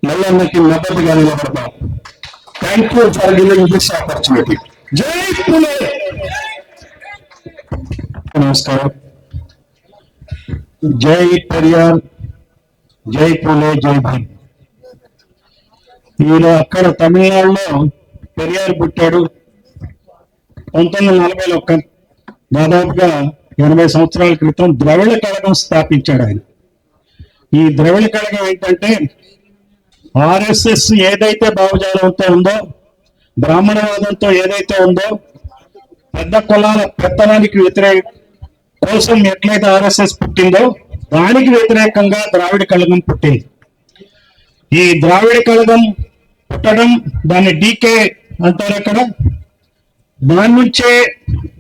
మల్లన్నకి మద్దతుగా నిలబడతాం. Thank you for giving this opportunity. జై పులే. నమస్కారం. జై పెరియార్, జై పులే, జై భీమ్. ఈయన అక్కడ తమిళనాడులో పెరియార్ పుట్టాడు. 1941 దాదాపుగా 80 సంవత్సరాల క్రితం ద్రవిడ కళగం స్థాపించాడు ఆయన. ఈ ద్రవిడ కళగం ఏంటంటే ఆర్ఎస్ఎస్ ఏదైతే భావజాలంతో ఉందో, బ్రాహ్మణవాదంతో ఏదైతే ఉందో, పెద్ద కులాల పెత్తనానికి వ్యతిరేక కోసం ఎట్లయితే ఆర్ఎస్ఎస్ పుట్టిందో దానికి వ్యతిరేకంగా ద్రావిడ కళగం పుట్టింది. ఈ ద్రావిడ కళగం పుట్టడం, దాన్ని డీకే అంటారు అక్కడ. దాని నుంచే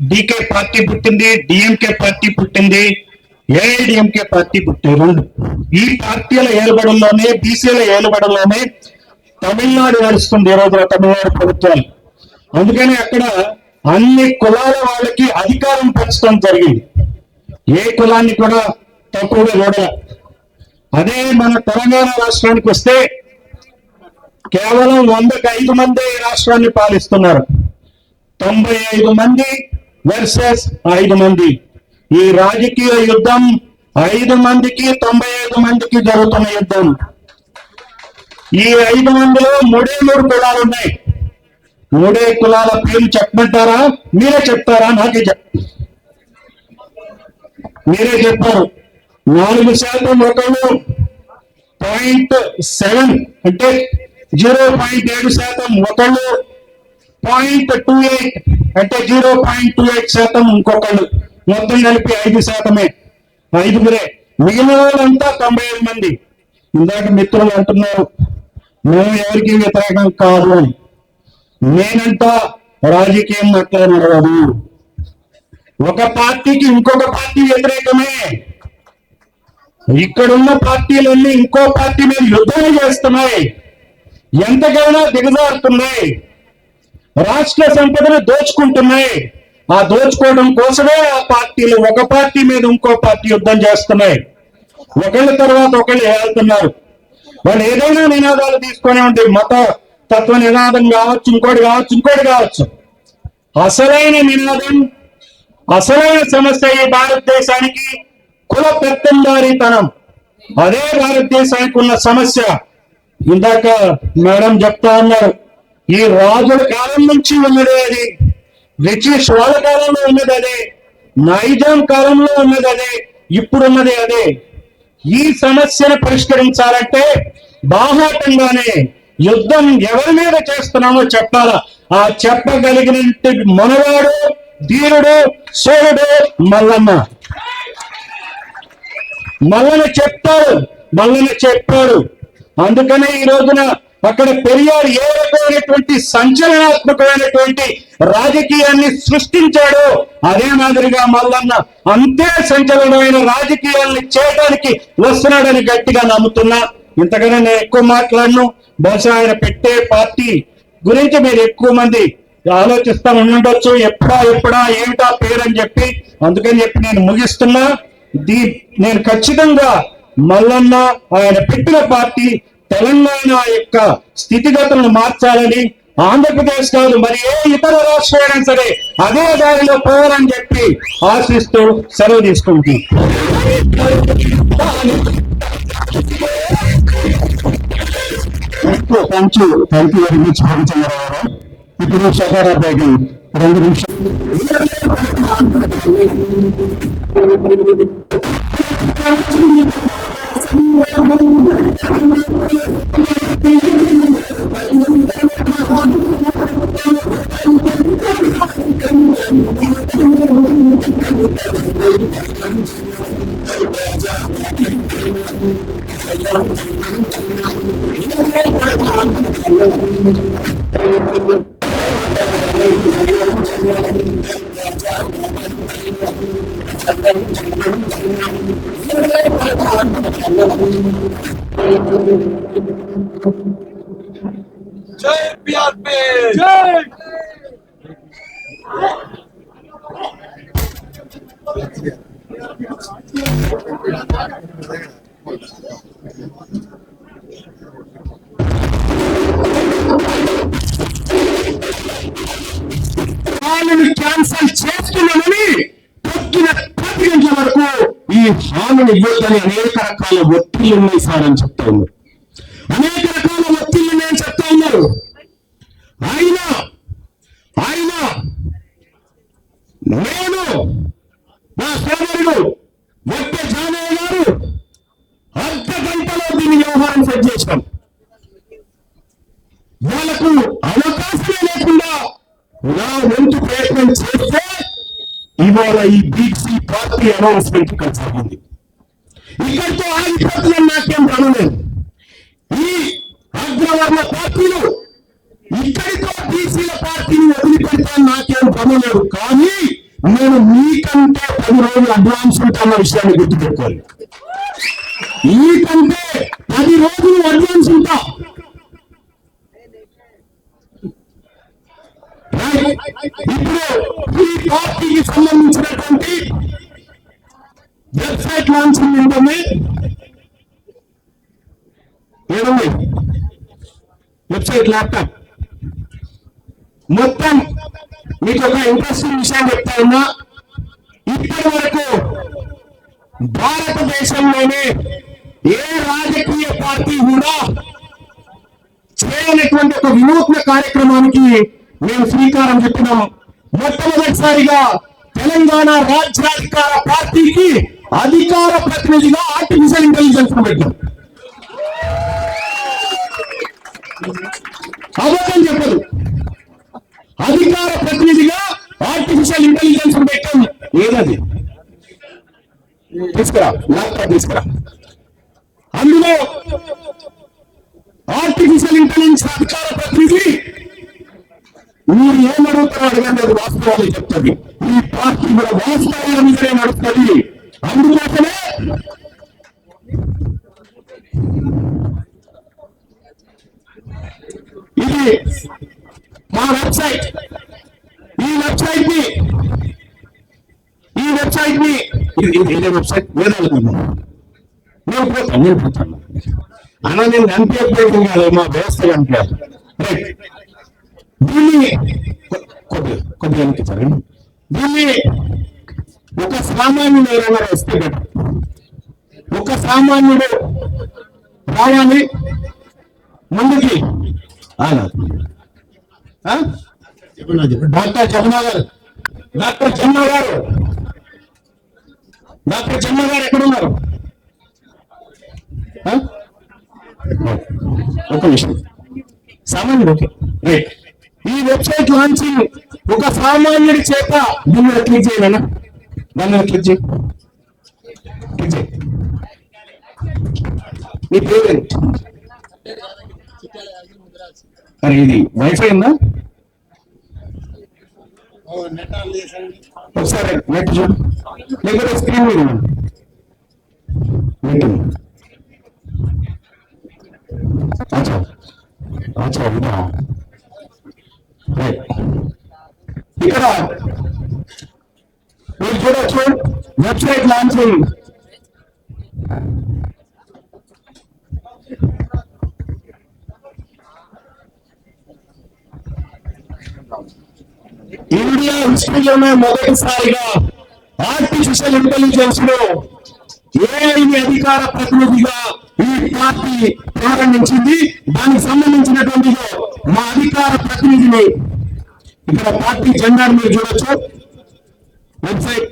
డీకే పార్టీ పుట్టింది, డిఎంకే పార్టీ పుట్టింది, ఏఐడిఎంకే పార్టీ పుట్టింది. రెండు ఈ పార్టీల ఏలుబడంలోనే, బీసీల ఏలుబడంలోనే తమిళనాడు నడుస్తుంది ఈ రోజున, తమిళనాడు ప్రభుత్వాలు. అందుకని అక్కడ అన్ని కులాల వాళ్ళకి అధికారం పంచడం జరిగింది, ఏ కులాన్ని కూడా తక్కువగా చూడాలి. అదే మన తెలంగాణ రాష్ట్రానికి వస్తే కేవలం 100కి 5 మంది రాష్ట్రాన్ని పాలిస్తున్నారు. 95 మంది వర్సెస్ 5 మంది. ఈ రాజకీయ యుద్ధం 5 మందికి 95 మందికి జరుగుతున్న యుద్ధం. ఈ 5 మందిలో 3 కులాలు ఉన్నాయి. 3 కులాల పేర్లు చెప్పమంటారా, మీరే చెప్తారా? మీరే చెప్పారు. 4% ఒకళ్ళు, 0.7 అంటే 0.7% ఒకళ్ళు, 0.28 అంటే 0.28% ఇంకొకళ్ళు, మొత్తం కలిపి 5%. 5గురే. మిగిలిన వాళ్ళంతా 95 మంది. ఇందాక మిత్రులు అంటున్నారు మేము ఎవరికి వ్యతిరేకం కాదు అని. నేనంటా రాజకీయం అట్లా నడవదు. ఒక పార్టీకి ఇంకొక పార్టీ వ్యతిరేకమే. ఇక్కడున్న పార్టీలన్నీ ఇంకో పార్టీ మీద యుద్ధాలు చేస్తున్నాయి, ఎంతకైనా దిగజారుతున్నాయి, రాష్ట్ర సంపదను దోచుకుంటున్నాయి. ఆ దోచుకోవడం కోసమే ఆ పార్టీలు ఒక పార్టీ మీద ఇంకో పార్టీ యుద్ధం చేస్తున్నాయి. ఒకళ్ళ తర్వాత ఒకళ్ళు వెళ్తున్నారు. వాళ్ళు ఏదైనా నినాదాలు తీసుకొని ఉంటాయి, మత తత్వ నినాదం కావచ్చు, ఇంకోటి కావచ్చు. అసలైన నినాదం, అసలైన సమస్య ఈ భారతదేశానికి కుల పెత్తందారీతనం. అదే భారతదేశానికి ఉన్న సమస్య. ఇందాక మేడం చెప్తా ఉన్నారు, ఈ రాజుల కాలం నుంచి ఉన్నదే అది, బ్రిటిష్ వాళ్ళ కాలంలో ఉన్నది అదే, నైజాం కాలంలో ఉన్నది అదే, ఇప్పుడున్నది అదే. ఈ సమస్యను పరిష్కరించాలంటే బాహాటంగానే యుద్ధం ఎవరి మీద చేస్తున్నామో చెప్పాలా. ఆ చెప్పగలిగిన మనవాడు, ధీరుడు, సోయుడు మల్లన్న. మల్లన్న చెప్పాడు. అందుకనే ఈ రోజున అక్కడ పెరియార్ ఏ రకమైనటువంటి సంచలనాత్మకమైనటువంటి రాజకీయాన్ని సృష్టించాడో అదే మాదిరిగా మల్లన్న అంతే సంచలనమైన రాజకీయాల్ని చేయడానికి వస్తున్నాడని గట్టిగా నమ్ముతున్నా. ఇంతకన్నా నేను ఎక్కువ మాట్లాడను. బహుశా ఆయన పెట్టే పార్టీ గురించి మీరు ఎక్కువ మంది ఆలోచిస్తా ఉండొచ్చు, ఎప్పుడా ఏమిటా పేరు అని చెప్పి. అందుకని చెప్పి నేను ముగిస్తున్నా. నేను ఖచ్చితంగా మల్లన్న ఆయన పెట్టిన పార్టీ తెలంగాణ యొక్క స్థితిగతులను మార్చాలని, ఆంధ్రప్రదేశ్ కాదు మరి ఏ ఇతర రాష్ట్రమైనా సరే అదే దారిలో పోవాలని చెప్పి ఆశిస్తూ సెలవు తీసుకుంటుంది. Thank you very much Chandra Rao గారు. ఇప్పుడు సకారాబాయికి 2 నిమిషాలు. జై పిఆర్పి జై హాలును క్యాన్సల్ చేస్తున్నామని పొద్దున 10 గంటల వరకు ఈ హాలును ఇవ్వద్దని అనేక రకాల ఒత్తిళ్లు ఉన్నాయి సార్ అని చెప్తా ఉన్నారు. అనేక రకాల ఒత్తిళ్లు నేను చెప్తా ఉన్నారు. అయినా నేను నా సోదరుడు వడ్డే జానయ్య గారు అర్ధ గంటలో దీని వ్యవహారం సెట్ చేశాం. వాళ్ళకు అవకాశమే లేకుండా నా వంతు ప్రయత్నం చేస్తే ఇవాళ ఈ బీసీ పార్టీ అనౌన్స్మెంట్ ఇక్కడ జరిగింది. ఇక్కడితో ఆగిపోతున్న నాకేం పనులేదు. ఈ అగ్రవర్ణ పార్టీలు ఇక్కడితో బీసీల పార్టీని వదిలిపెడతాను నాకేం పనులేదు. కానీ నేను మీకంటే 10 రోజులు అడ్వాన్స్ ఉంటాన్న విషయాన్ని గుర్తుపెట్టుకోవాలి. మీకంటే 10 రోజులు అడ్వాన్స్ ఉంటా. ఇప్పుడు ఈ పార్టీకి సంబంధించినటువంటి వెబ్సైట్ లాంచింగ్ ఉంటుంది. ఏదండి వెబ్సైట్ ల్యాప్టాప్ మొత్తం మీకు ఒక ఇంట్రెస్టింగ్ విషయం చెప్తా ఉన్నా. ఇప్పటి వరకు భారతదేశంలోనే ఏ రాజకీయ పార్టీ కూడా చేయనటువంటి ఒక వినూత్న కార్యక్రమానికి మేము శ్రీకారం చుట్టినాం. మొట్టమొదటిసారిగా తెలంగాణ రాజ్యాధికార పార్టీకి అధికార ప్రతినిధిగా ఆర్టిఫిషియల్ ఇంటెలిజెన్స్ పెట్టాం. అబద్ధం చెప్పదు. అధికార ప్రతినిధిగా ఆర్టిఫిషియల్ ఇంటెలిజెన్స్ పెట్టాం. ఏదది తీసుకురా, ల్యాప్టాప్ తీసుకురా. అందులో ఆర్టిఫిషియల్ ఇంటెలిజెన్స్ అధికార ప్రతినిధి మీరు ఏమడుగుతారో అడగండి, అది వాస్తవాలు చెప్తుంది. ఈ పార్టీ కూడా వాస్తవాల మీదనే నడుస్తుంది. అందుకోసమే ఇది మా వెబ్సైట్. ఈ వెబ్సైట్ ని ఇదే వెబ్సైట్ వేదాలు నేను పోతాను అన్న. నేను కనిపించకపోయింది కాదు, మా వ్యవస్థ కనిపించాలి. రైట్. దీన్ని కొద్దిగా అనిపించారు. దీన్ని ఒక సామాన్యుడు ఏదైనా వస్తే ఒక సామాన్యుడు రావాలి ముందుకి. డాక్టర్ జమున గారు ఎక్కడున్నారు? ఒక నిమిషం. సామాన్యుడు ఓకే రైట్. ఈ వెబ్సైట్ లాంచింగ్ ఒక సామాన్యుడి చేత దీన్ని క్లిక్ చేయాలన్నా, దాన్ని క్లిక్ చేయి. మీ పేరెంట్ అరే ఇది వైఫై ఉందా? ఒకసారి నెట్ చూడు, లేకపోతే స్క్రీన్ మీద నెట్ ఇక్కడ మీరు చూడొచ్చు వెబ్సైట్ లాంచింగ్. ఇండియా హిస్టరీలోనే మొదటిసారిగా ఆర్టిఫిషియల్ ఇంటెలిజెన్స్ లో ఏఐని అధికార ప్రతినిధిగా ఈ పార్టీ ప్రారంభించింది. దానికి సంబంధించినటువంటి మా అధికార ప్రతినిధిని ఇక్కడ పార్టీ జెండా మీరు చూడొచ్చు. వెబ్సైట్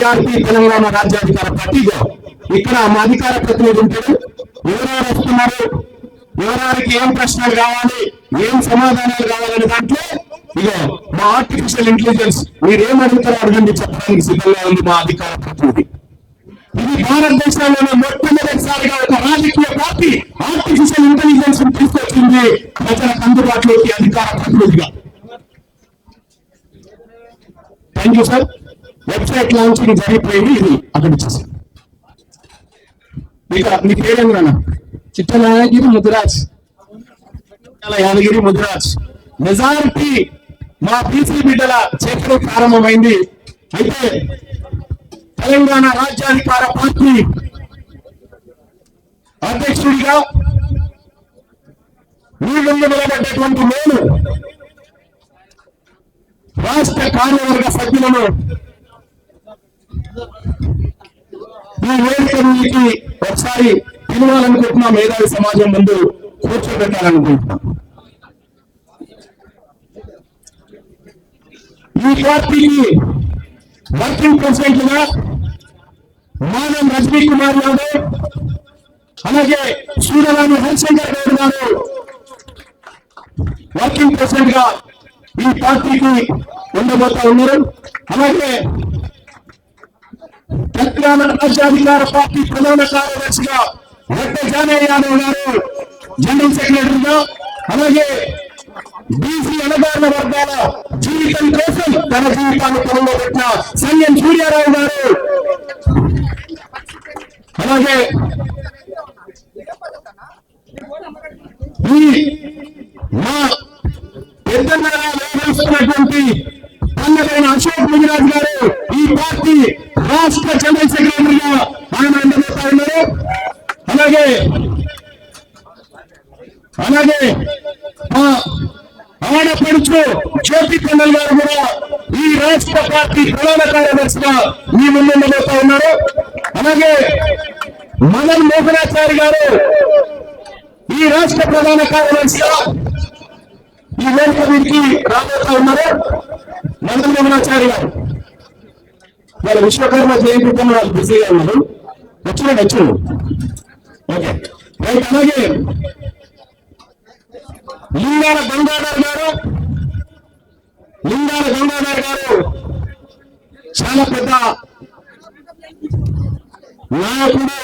టీఆర్పీ తెలంగాణ రాజ్యాధికార పార్టీగా ఇక్కడ మా అధికార ప్రతినిధి ఉంటాడు. ఎవరెవరు వస్తున్నారు, ఎవరెవరికి ఏం ప్రశ్నలు కావాలి, ఏం సమాధానాలు కావాలనే దాంట్లో ఇగో మా ఆర్టిఫిషియల్ ఇంటెలిజెన్స్ మీరు ఏం అడుగుతారో అడగండి చెప్పడానికి సిద్ధంగా ఉంది మా అధికార ప్రతినిధి. ఇది భారతదేశంలోనే మొట్టమొదటిసారిగా ఒక రాజకీయ పార్టీ ఆర్టిఫిషియల్ ఇంటెలిజెన్స్ తీసుకొచ్చింది ప్రజలకు అందుబాటులోకి అధికార ప్రతినిధిగా. Thank you sir. Website launching జరిగిపోయింది, ఇది అక్కడ ఇచ్చేసి. ఇక మీ పేరేంద్రన్న? చిట్టల యాదగిరి ముదిరాజ్. యాదగిరి ముదిరాజ్. మెజారిటీ మా బీసీ బిడ్డల చేతిలో ప్రారంభమైంది. అయితే తెలంగాణ రాజ్యాధికార పార్టీ అధ్యక్షుడిగా మీ ముందు నిలబడ్డటువంటి నేను రాష్ట్ర కార్యవర్గ సభ్యులను ఈ వేదికకి ఒకసారి పిలవాలనుకుంటున్నా, మేధావి సమాజం ముందు కూర్చోబెట్టాలనుకుంటున్నాం. ఈ పార్టీకి వర్కింగ్ ప్రెసిడెంట్ గా మానం రజనీ కుమార్ యాదవ్, అలాగే సూర్యరాణి హరిశంకర్ గౌడ్ గారు వర్కింగ్ ప్రెసిడెంట్ గా ఈ పార్టీకి ఉండబోతా ఉన్నారు. అలాగే తెలంగాణ రాజ్యాధికార పార్టీ ప్రధాన కార్యదర్శిగా రెడ్డి జానయ్య యాదవ్ గారు జనరల్ సెక్రటరీగా, అలాగే బీసీ అణగారిన వర్గాల జీవితం కోసం తన జీవితాన్ని పనుల్లో పెట్టిన సంజయ్ సూర్యారావు గారు, అలాగే ఈ మా పెద్దన్నగా వ్యవహరిస్తున్నటువంటి పల్లెలైన అశోక్ ముదిరాజ్ గారు ఈ పార్టీ రాష్ట్ర జనరల్ సెక్రటరీగా ఆయన ఉండబోతా ఉన్నారు. అలాగే ఆడపడుచు జ్యోతి కన్నల్ గారు కూడా ఈ రాష్ట్ర పార్టీ ప్రధాన కార్యదర్శిగా మీ ముందు ఉండబోతా ఉన్నారు. అలాగే మదన్ మోహనాచారి గారు ఈ రాష్ట్ర ప్రధాన కార్యదర్శిగా ఈ వేదిక మీదకి రాబోతా ఉన్నారు. మదన్ మోహనాచారి గారు వాళ్ళ విశ్వకర్మ జయంతి వాళ్ళు బిజీగా ఉన్నారు. వచ్చు ఓకే రైట్. అలాగే లింగాల గంగాధర్ గారు చాలా పెద్ద నాయకుడు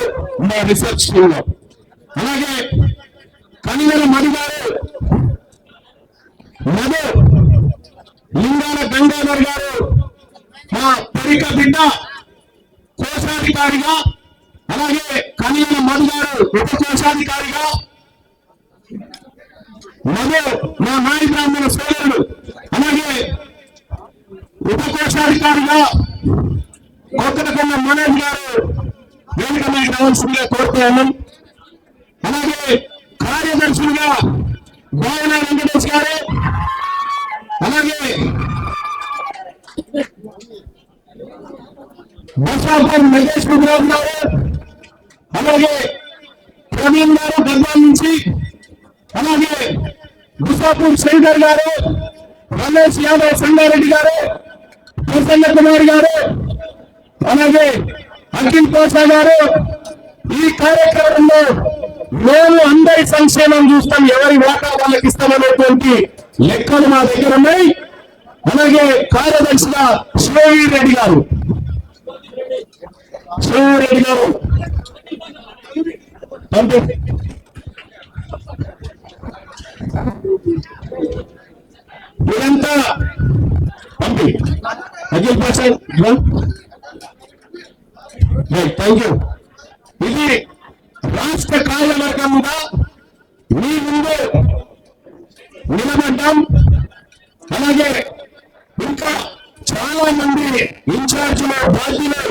మా రీసెర్చ్ టీమ్ లో. అలాగే కనిగల మధు గారు, లింగాల గంగాధర్ గారు మా పరిక బిడ్డ కోశాధికారిగా, అలాగే కనిగల మధు గారు ఉప కోశాధికారిగా, మా నాయ బ్రాహ్మణ సోదరుడు అలాగే ఉప కోశాధికారిగా కొత్తకొండ మనోజ్ గారు వేదిక మీద రావాల్సిందిగా కోరుతున్నాను. అలాగే కార్యదర్శులుగా బాయన వెంకటేష్ గారు, అలాగే బసాపూర్ మహేష్ గుజరాత్ గారు, అలాగే ప్రవీణ్ గారు గద్వాల నుంచి, అలాగే బసాపూర్ శ్రీధర్ గారు, రమేష్ యాదవ్ సంగారెడ్డి గారు, ప్రసన్న కుమార్ గారు, అలాగే అఖిల్ కోసా గారు. ఈ కార్యక్రమంలో మేము అందరి సంక్షేమం చూస్తాం, ఎవరి వాటా వాళ్ళకి ఇస్తామనేటువంటి లెక్కలు మా దగ్గర ఉన్నాయి. అలాగే కార్యదర్శిగా శివవీర్ రెడ్డి గారు ఇదంతా పంపి అఖిల్ ప్రసాద్. Thank you. ఇది రాష్ట్ర కార్యవర్గంగా మీ ముందు నిలబడ్డాం. అలాగే ఇంకా చాలా మంది ఇన్ఛార్జీలు, బాధ్యులు,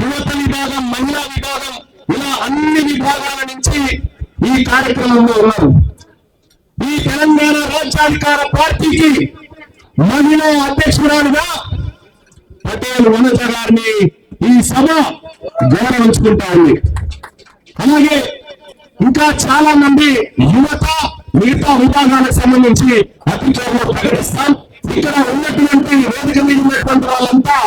యువత విభాగం, మహిళా విభాగం, ఇలా అన్ని విభాగాల నుంచి ఈ కార్యక్రమంలో ఉన్నారు. ఈ తెలంగాణ రాజ్యాధికార పార్టీకి మహిళా అధ్యక్షురాలుగా పటేల్ వనజ గారిని ఈ సభ గౌరవించుకుంటా ఉంది. అలాగే ఇంకా చాలా మంది యువత, మిగతా విభాగాలకు సంబంధించి అతి త్వరలో ప్రకటిస్తాం. ఇక్కడ ఉన్నటువంటి వేదిక మీద ఉన్నటువంటి వాళ్ళంతా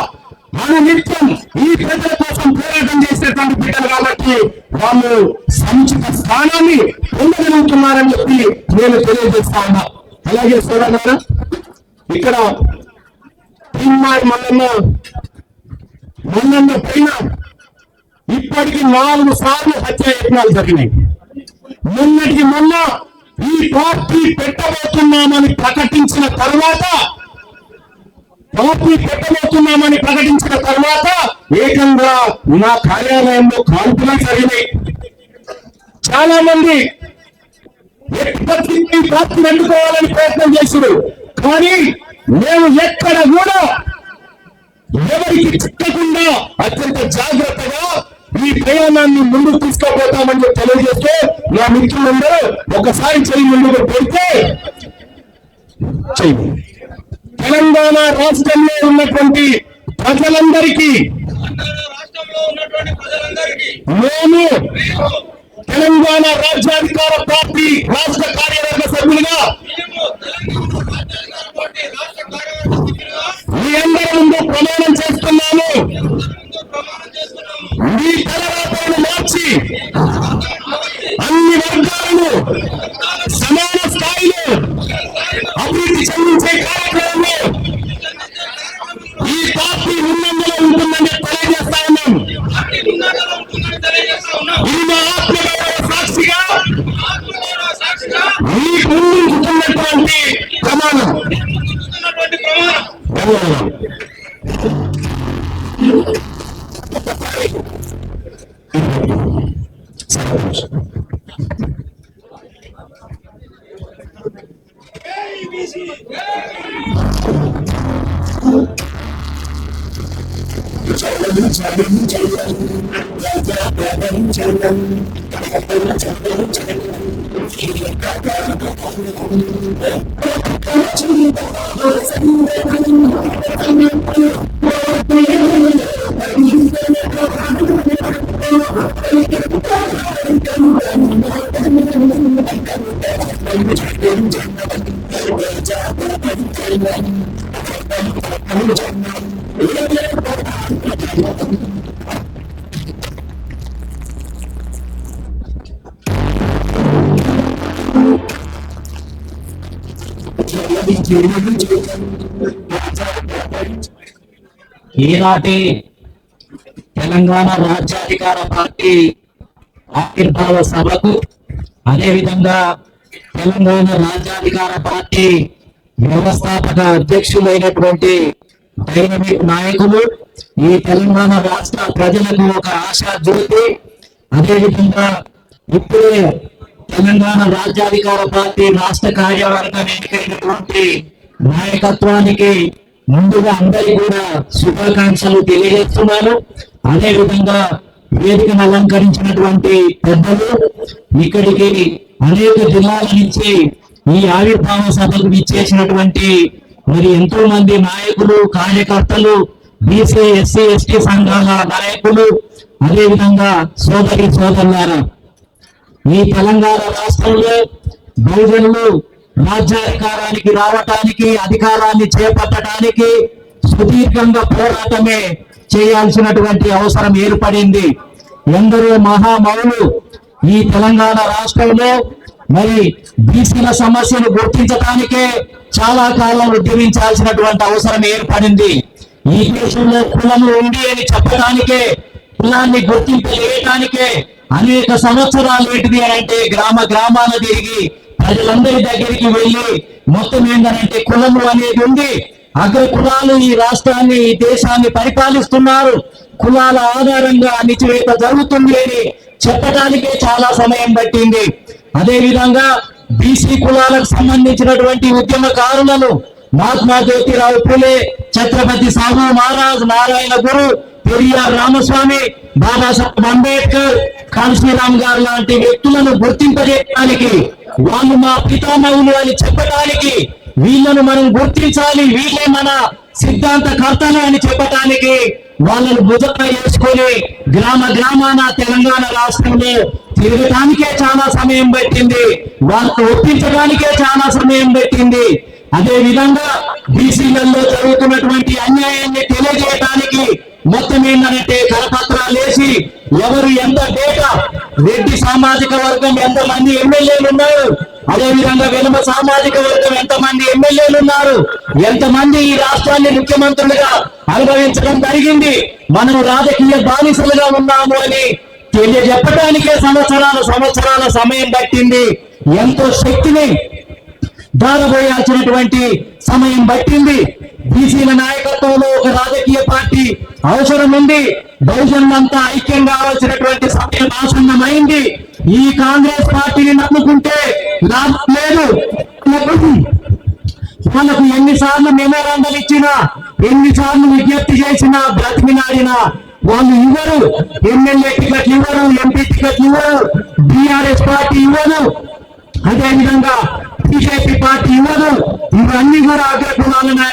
నిత్యం ఈ ప్రజల కోసం పోరాటం చేసేటువంటి బిడ్డలు కాబట్టి వాళ్ళు సముచిత స్థానాన్ని పొందగలుగుతున్నారని చెప్పి నేను తెలియజేస్తా ఉన్నా. అలాగే సోదరులారా, ఇక్కడ తిమ్మాయి మల్లన్న పైన ఇప్పటికి 4 సార్లు హత్యాయత్నాలు జరిగినాయి. మొన్నటికి మొన్న ఈ పార్టీ పెట్టబోతున్నామని ప్రకటించిన తర్వాత ఏకంగా నా కార్యాలయంలో కాల్పులు జరిగినాయి. చాలా మంది ఈ పార్టీ అడ్డుకోవాలని ప్రయత్నం చేశారు. కానీ మేము ఎక్కడ కూడా ఎవరికి చిక్కకుండా అత్యంత జాగ్రత్తగా ఈ ప్రయాణాన్ని ముందుకు తీసుకుపోతామని తెలియజేస్తూ నా మిత్రులందరూ ఒకసారి చెయ్యి ముందుకు పెడితే చెయ్యి. తెలంగాణ రాష్ట్రంలో ఉన్నటువంటి ప్రజలందరికీ మేము తెలంగాణ రాజ్యాధికార పార్టీ రాష్ట్ర కార్యవర్గ సభ్యులుగా మీ అందరి ముందు ప్రమాణం చేస్తున్నాము. మీ తలరాతలను మార్చి అన్ని వర్గాలను సమాన స్థాయిలో అభివృద్ధి చెందించే కార్యక్రమంలో ఈ పార్టీ ఉన్నందులో ఉంటుందని తెలియజేస్తా ఉన్నాం. ఇది మా ఆత్మగౌరవ సాక్షిగా మీకు ముందుంటున్నటువంటి ప్రమాణం. ఈనాటి తెలంగాణ రాజ్యాధికార పార్టీ ఆవిర్భావ సభకు, అదేవిధంగా తెలంగాణ రాజ్యాధికార పార్టీ వ్యవస్థాపక అధ్యక్షులైనటువంటి డైనమిక్ నాయకులు, ఈ తెలంగాణ రాష్ట్ర ప్రజలకు ఒక ఆశా జ్యోతి, అదేవిధంగా ఇప్పుడే తెలంగాణ రాజ్యాధికార పార్టీ రాష్ట్ర కార్యవర్గం ఎన్నికైనటువంటి నాయకత్వానికి ముందుగా అందరికీ కూడా శుభాకాంక్షలు తెలియజేస్తున్నాను. అదేవిధంగా వేదికను అలంకరించినటువంటి పెద్దలు, ఇక్కడికి అనేక జిల్లాల నుంచి ఈ ఆవిర్భావ సభకు ఇచ్చేసినటువంటి మరి ఎంతో మంది నాయకులు, కార్యకర్తలు, బీసీ ఎస్సీ ఎస్టీ సంఘాల నాయకులు, అదేవిధంగా సోదరి సోదరులారా, ఈ తెలంగాణ రాష్ట్రంలో బహుజనులు రాజ్యాధికారానికి రావటానికి, అధికారాన్ని చేపట్టడానికి సుదీర్ఘంగా పోరాటమే చేయాల్సినటువంటి అవసరం ఏర్పడింది. ఎందరో మహామౌలు ఈ తెలంగాణ రాష్ట్రంలో మరి బీసీల సమస్యను గుర్తించడానికే చాలా కాలం ఉద్యమించాల్సినటువంటి అవసరం ఏర్పడింది. ఈ దేశంలో కులం ఉంది అని చెప్పడానికే, కులాన్ని గుర్తింపజేయడానికే అనేక సంవత్సరాలు ఏంటిది అంటే గ్రామ గ్రామాల తిరిగి ప్రజలందరి దగ్గరికి వెళ్ళి మొత్తం ఏంటంటే కులము అనేది ఉంది, అగ్ర కులాలు ఈ రాష్ట్రాన్ని, ఈ దేశాన్ని పరిపాలిస్తున్నారు, కులాల ఆధారంగా అణిచివేత జరుగుతుంది అని చెప్పడానికే చాలా సమయం పట్టింది. అదే విధంగా బీసీ కులాలకు సంబంధించినటువంటి ఉద్యమకారులను మహాత్మా జ్యోతిరావు ఫులే, ఛత్రపతి సాహు మహారాజ్, నారాయణ గురు, పెరియార్ రామస్వామి, బాబాసాహెబ్ అంబేద్కర్, కాళీశ్రీరామ్ గారు లాంటి వ్యక్తులను గుర్తింపజేయడానికి, వాళ్ళు మా పితామహులు అని చెప్పడానికి, వీళ్ళను మనం గుర్తించాలి, వీళ్ళే మన సిద్ధాంత కర్తలు అని చెప్పడానికి వాళ్ళను భుజంగా వేసుకొని గ్రామ గ్రామాన తెలంగాణ రాష్ట్రంలో తిరగటానికే చాలా సమయం పట్టింది, వాళ్ళను ఒప్పించడానికే చాలా సమయం పట్టింది. అదే విధంగా బీసీలలో జరుగుతున్నటువంటి అన్యాయాన్ని తెలియజేయడానికి అనేదానికి మొత్తం ఏంటంటే కరపత్రాలు వేసి ఎవరు ఎంత డేటా, రెడ్డి సామాజిక వర్గం ఎంతమంది ఎమ్మెల్యేలు ఉన్నారు, అదేవిధంగా వెలుమ సామాజిక వర్గం ఎంతమంది ఎమ్మెల్యేలు ఉన్నారు, ఎంతమంది ఈ రాష్ట్రాన్ని ముఖ్యమంత్రులుగా అనుభవించడం జరిగింది, మనం రాజకీయ బానిసలుగా ఉన్నాము అని తెలియజెప్పడానికే సంవత్సరాల సమయం పట్టింది. ఎంతో శక్తిని దారబోయాల్సినటువంటి సమయం పట్టింది. బీసీల నాయకత్వంలో ఒక రాజకీయ పార్టీ అవసరం ఉంది. బహుజనులంతా ఐక్యం కావాల్సినటువంటి సమయం ఆసన్నమైంది. ఈ కాంగ్రెస్ పార్టీని నమ్ముకుంటే లాభం లేదు. వాళ్ళకు ఎన్నిసార్లు మెమోరాండాలు ఇచ్చినా, ఎన్నిసార్లు విజ్ఞప్తి చేసినా, బ్రతిమిలాడినా వాళ్ళు ఇవ్వరు. ఎమ్మెల్యే టికెట్లు ఇవ్వరు, ఎంపీ టికెట్లు ఇవ్వరు, బీఆర్ఎస్ పార్టీ ఇవ్వరు, అదేవిధంగా బీజేపీ పార్టీ ఇవ్వదు. ఇవన్నీ కూడా అగ్రకులాలను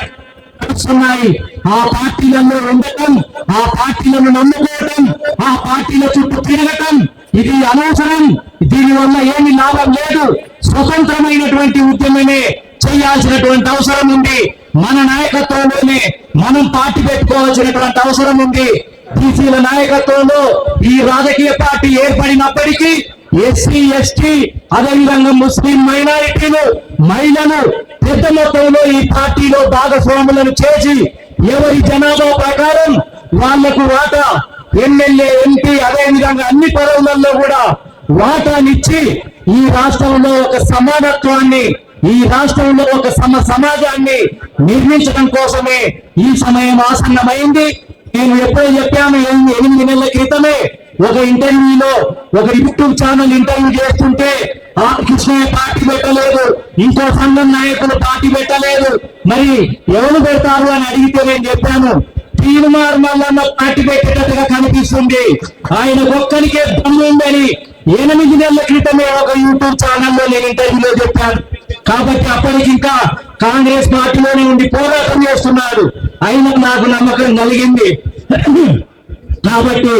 నడుస్తున్నాయి. ఆ పార్టీలలో ఉండటం, ఆ పార్టీలను నమ్ముకోవటం, ఆ పార్టీల చుట్టూ తిరగటం ఇది అనవసరం. దీనివల్ల ఏమి లాభం లేదు. స్వతంత్రమైనటువంటి ఉద్యమమే చేయాల్సినటువంటి అవసరం ఉంది. మన నాయకత్వంలోనే మనం పార్టీ పెట్టుకోవాల్సినటువంటి అవసరం ఉంది. బీసీల నాయకత్వంలో ఈ రాజకీయ పార్టీ ఏర్పడినప్పటికీ ఎస్సీ, ఎస్టీ, అదేవిధంగా ముస్లిం మైనారిటీలు, మహిళలు పెద్ద మొత్తంలో ఈ పార్టీలో భాగస్వాములను చేసి ఎవరి జనాభా ప్రకారం వాళ్లకు వాటా, ఎమ్మెల్యే, ఎంపీ, అదేవిధంగా అన్ని పదవులలో కూడా వాటానిచ్చి ఈ రాష్ట్రంలో ఒక సమానత్వాన్ని, ఈ రాష్ట్రంలో ఒక సమాజాన్ని నిర్మించడం కోసమే ఈ సమయం ఆసన్నమైంది. నేను ఎప్పుడో చెప్పాను 8 నెలల క్రితమే ఒక ఇంటర్వ్యూలో, ఒక యూట్యూబ్ ఛానల్ ఇంటర్వ్యూ చేస్తుంటే ఆ కృష్ణయ్య పార్టీ పెట్టలేదు, ఇంకో సంఘం నాయకులు పార్టీ పెట్టలేదు, మరి ఎవరు పెడతారు అని అడిగితే నేను చెప్పాను తీర్మార్ మల్లన్న పార్టీ పెట్టేటట్టుగా కనిపిస్తుంది, ఆయన ఒక్కరికే దమ్ము ఉందని 8 నెలల క్రితమే ఒక యూట్యూబ్ ఛానల్లో నేను ఇంటర్వ్యూలో చెప్పాను. కాబట్టి అప్పటికి ఇంకా కాంగ్రెస్ పార్టీలోనే ఉండి పోరాటం చేస్తున్నాడు. అయినా నాకు నమ్మకం కలిగింది. కాబట్టి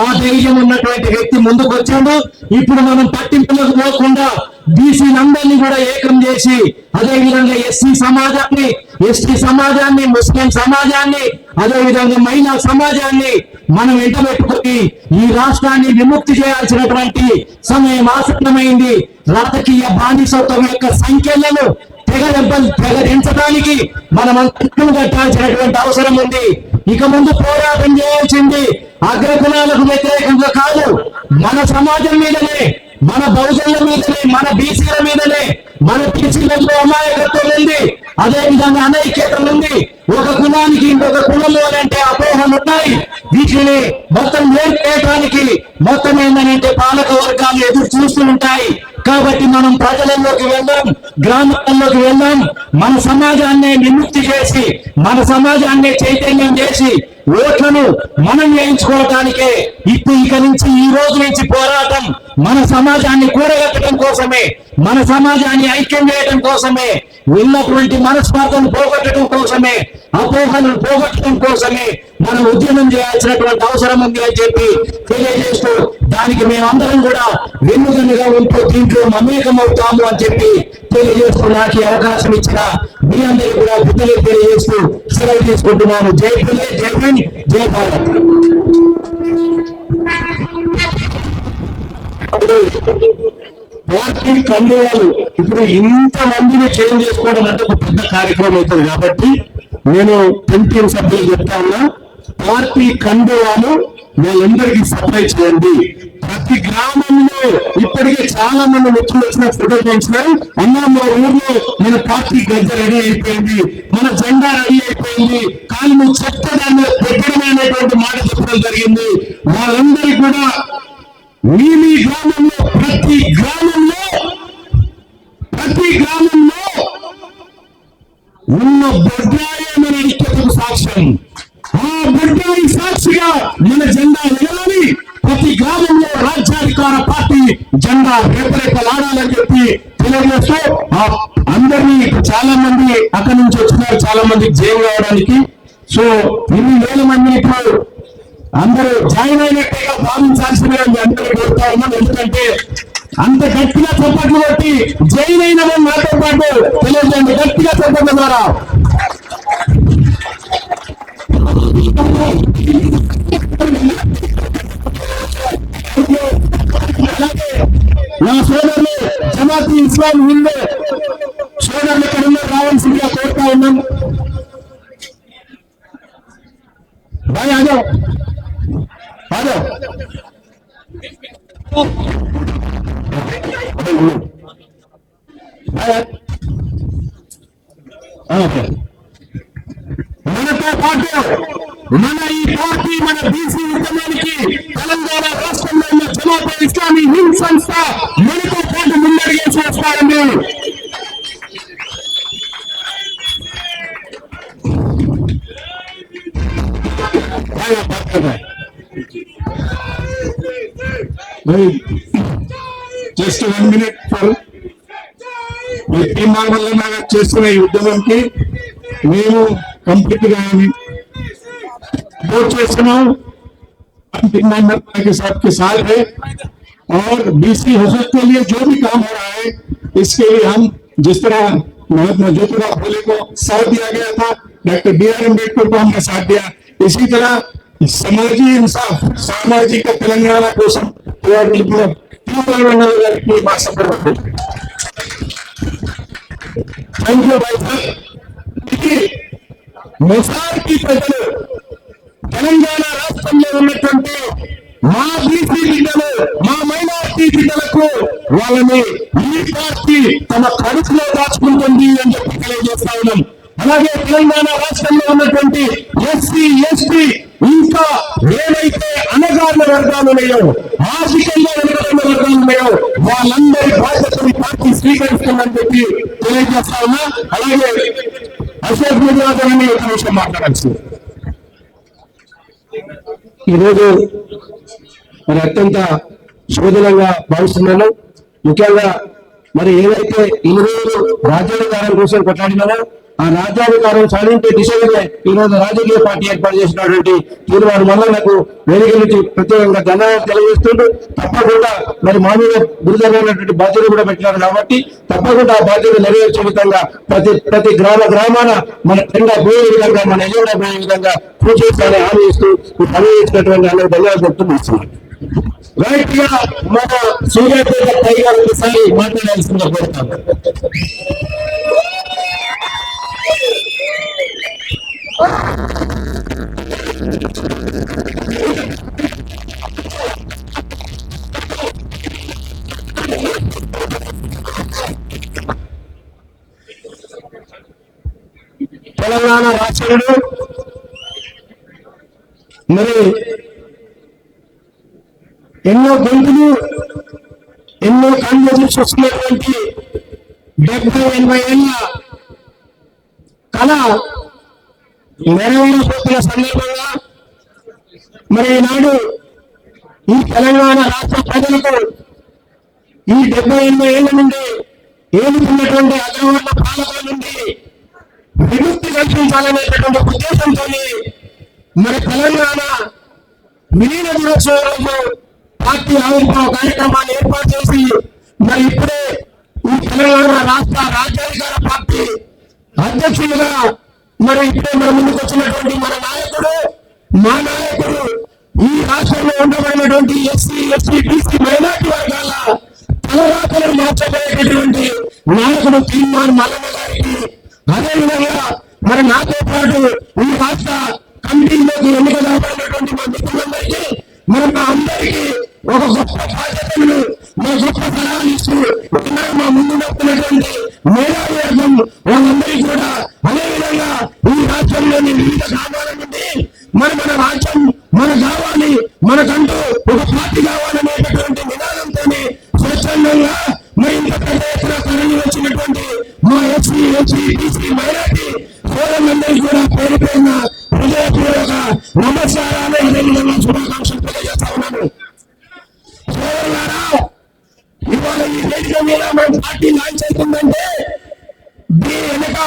ఆ ధైర్యం ఉన్నటువంటి వ్యక్తి ముందుకు వచ్చాడు. ఇప్పుడు మనం పట్టింపులకు పోకుండా బీసీలందరినీ కూడా ఏకం చేసి, అదేవిధంగా ఎస్సీ సమాజాన్ని, ఎస్టీ సమాజాన్ని, ముస్లిం సమాజాన్ని, అదేవిధంగా మహిళా సమాజాన్ని మనం వెంట పెట్టుకుని ఈ రాష్ట్రాన్ని విముక్తి చేయాల్సినటువంటి సమయం ఆసన్నమైంది. రాజకీయ బానిసత్వం యొక్క సంఖ్యలను తెగదించడానికి మనం కట్టులు కట్టాల్సినటువంటి అవసరం ఉంది. ఇక ముందు పోరాటం చేయాల్సింది అగ్రకులాలకు వ్యతిరేకంగా కాదు, మన సమాజం మీదనే, మన బహుజనుల మీదనే, మన బీసీల మీదనే. మన బీసీలలో అమాయకత్వం ఉంది, అదేవిధంగా అనైక్యత ఉంది. ఒక కులానికి ఇంకొక కులము అని అంటే అపోహలు ఉన్నాయి. వీటిని మొత్తం నేర్పేయడానికి మొత్తం ఏంటంటే పాలక వర్గాలు ఎదురు చూస్తూ ఉంటాయి. కాబట్టి మనం ప్రజలలోకి వెళ్దాం, గ్రామాల్లోకి వెళ్దాం, మన సమాజాన్ని విముక్తి చేసి, మన సమాజాన్ని చైతన్యం చేసి ఓట్లను మనం వేయించుకోవడానికే ఇక నుంచి, ఈ రోజు నుంచి పోరాటం మన సమాజాన్ని కూడగట్టడం కోసమే, మన సమాజాన్ని ఐక్యం చేయడం కోసమే, ఉన్నటువంటి మనస్పర్ధను పోగొట్టడం కోసమే, అపోహలను పోగొట్టడం కోసమే మనం ఉద్యమం చేయాల్సినటువంటి అవసరం ఉంది అని చెప్పి తెలియజేస్తూ, దానికి మేమందరం కూడా వెన్నుదన్నుగా ఉంటూ దీంట్లో మమేకమవుతాము అని చెప్పి తెలియజేస్తూ, నాకు ఈ అవకాశం ఇచ్చిన మీ అందరికీ కూడా బుద్ధులు తెలియజేస్తూ సెలవు తీసుకుంటున్నాను. జై పులే, జై హింద్, జై భారత్. పార్టీ కండువాలు ఇప్పుడు ఇంత మందిని చేంజ్ చేసుకోవడం అంటే ఒక పెద్ద కార్యక్రమం అవుతుంది. కాబట్టి నేను పెంటీఎం సభ్యులు చెప్తా ఉన్నా, పార్టీ కండువాలు వాళ్ళందరికీ సప్లై చేయండి. ప్రతి గ్రామంలో ఇప్పటికే చాలా మంది మిత్రులు వచ్చిన ఫోటో చేయించినారు. అన్నా మా ఊర్లో మన పార్టీ గజ్జ రెడీ అయిపోయింది, మన జెండా రెడీ అయిపోయింది, కానీ నువ్వు చెప్తాదాన్ని పెట్టడమే అనేటువంటి మాట చెప్పడం జరిగింది. వాళ్ళందరికీ కూడా మీ గ్రామంలో, ప్రతి గ్రామంలో ఉన్న బొడ్రాయి మన ఐక్యతకు సాక్ష్యం. ఆ బొడ్రాయి సాక్షిగా మన జెండా ఎగరాలి. ప్రతి గ్రామంలో రాజ్యాధికార పార్టీ జెండా రేపరేపలాడాలని చెప్పి తెలియజేస్తూ, అందరినీ చాలా మంది అక్కడి నుంచి వచ్చినారు, చాలా మందికి జైలు కావడానికి. సో ఇన్ని వేల మంది ఇప్పుడు అందరూ జాయిన్ అయినట్టుగా భావించాల్సిందిగా అందరూ కోరుతా ఉన్నాం. ఎందుకంటే అంత గట్టిగా చప్పట్లు కొట్టి జైన్ అయిన నాతో పాటు తెలియజేయండి, గట్టిగా చప్పట్ల ద్వారా. ముస్లిం హిందూ సోదరులు ఇక్కడ ఉన్న రావాల్సిందిగా కోరుతా ఉన్నాం. భాయ్ ఆజో ఆజో మనతో పాటు మన ఈ పార్టీ మన బీసీ ఉద్యమానికి తెలంగాణ రాష్ట్రంలో ఉన్న జమాతే ఇస్లామీ హింద్ సంస్థ మనతో పాటు ముందడుగేసి వస్తారండి. జస్ట్ 1 minute ఫర్ తీర్మానం వల్ల చేస్తున్న ఈ ఉద్యమంకి మేము कंप्लीट वोट के साथ के साथ है और बीसी हजरत के लिए जो भी काम हो रहा है इसके लिए हम जिस तरह महात्मा ज्योतिराव फुले को साथ दिया गया था, डॉक्टर बी आर अम्बेडकर को हमने साथ दिया, इसी तरह समाजी इंसाफ सामाजिक तेलंगाना కోసం थैंक यू भाई साहब. మొసార్కి ప్రజలు తెలంగాణ రాష్ట్రంలో ఉన్నటువంటి మా బీసీ బిడ్డలు మా మైనారిటీ బిడ్డలకు వాళ్ళని ఈ పార్టీ తమ కడుపులో దాచుకుంటుంది అని చెప్పి తెలియజేస్తా ఉన్నాం. అలాగే తెలంగాణ రాష్ట్రంలో ఉన్నటువంటి ఎస్సీ ఎస్టీ ఇంకా ఏవైతే అణగారిన వర్గాలు ఉన్నాయో ఆర్థికంగా వెనుకబడిన వర్గాలు ఉన్నాయో వాళ్ళందరి బాధ్యతని పార్టీ స్వీకరిస్తుందని చెప్పి తెలియజేస్తా ఉన్నా. అలాగే అశోక్ గుజరాత్ ఒక విషయం మాట్లాడాల్సింది. ఈరోజు మరి అత్యంత శోధనంగా భావిస్తున్నాను. ముఖ్యంగా మరి ఏదైతే ఇన్ని రోజులు రాజ్యాధికారం కోసం కొట్లాడినారో ఆ రాజ్యాధికారం సాధించే దిశగానే ఈరోజు రాజకీయ పార్టీ ఏర్పాటు చేసినటువంటి తీర్మానం వల్ల నాకు వేదిక నుంచి ప్రత్యేకంగా ధన్యవాదాలు తెలియజేస్తుంటూ తప్పకుండా మరి మా మీద గురుతరమైనటువంటి బాధ్యత కూడా పెట్టినారు కాబట్టి తప్పకుండా ఆ బాధ్యత నెరవేర్చే విధంగా ప్రతి గ్రామాన మన జెండా పోయే విధంగా మన ఎజెండా పోయే విధంగా కృషి చేస్తారని హామీ ఇస్తూ పని చేసినటువంటి అందరూ ధన్యవాదాలు చెప్తూ ఇస్తున్నాను. రైట్ గా మన సూర్యాపేట టైగర్ ఒకసారి మాట్లాడాల్సిందిగా కోరుతాను. తెలంగాణ రాష్ట్రంలో మరి ఎన్నో గొంతులు ఎన్నో కళ్ళు చూస్తున్నటువంటి 70-80 ఏళ్ళ కళ నెరవేరిపోతున్న సందర్భంగా మరి ఈనాడు ఈ తెలంగాణ రాష్ట్ర ప్రజలకు ఈ 70-80 ఏళ్ల నుండి ఏలుతున్నటువంటి అగ్రవర్ణ పాలకుల నుండి విముక్తి కల్పించాలనేటటువంటి ఉద్దేశంతో మరి తెలంగాణ విలీన దినోత్సవం రోజు పార్టీ ఆవిర్భావ కార్యక్రమాన్ని ఏర్పాటు చేసి మరి ఇప్పుడే ఈ తెలంగాణ రాష్ట్ర రాజ్యాధికార పార్టీ అధ్యక్షులుగా మరి ఇప్పుడే మన ముందుకు వచ్చినటువంటి మా నాయకుడు ఈ రాష్ట్రంలో ఉండబడినటువంటి ఎస్సీ ఎస్టీ బీసీ మైనార్టీ వర్గాల తలరాతలను మార్చబోయేటటువంటి నాయకుడు తీర్మానం మల్లన్న గారికి, అదేవిధంగా మరి నాతో పాటు ఈ రాష్ట్ర కమిటీలోకి ఎన్నిక కాబడినటువంటి మా మిత్రులందరికీ మరి మా అందరికీ ఒక గొప్ప బాధ్యతలు మా గొప్ప సలహాలు ఇస్తూ మా ముందు నడుపుతున్నటువంటి మేధావి వర్గం వాళ్ళందరికీ కూడా అదేవిధంగా ఈ రాష్ట్రంలోని వివిధ గ్రామాల నుండి మరి మన రాజ్యం మన కావాలి మనకంటూ ఒక పార్టీ కావాలనేటటువంటి నినాదంతో స్వచ్ఛందంగా మరి ఇంత పెద్ద ఎత్తున తరలి వచ్చినటువంటి మా ఎస్సీ ఎస్టీ బీసీ మైనార్టీ సోదరులందరికీ కూడా పేరు పేరున హృదయపూర్వక నమస్కారాలు అదేవిధంగా శుభాకాంక్షలు తెలియజేస్తా ఉన్నాను. సోదరులారా, ఇవాళ ఈ వేదిక మీద మన పార్టీ లాంచ్ అవుతుందంటే దీని వెనక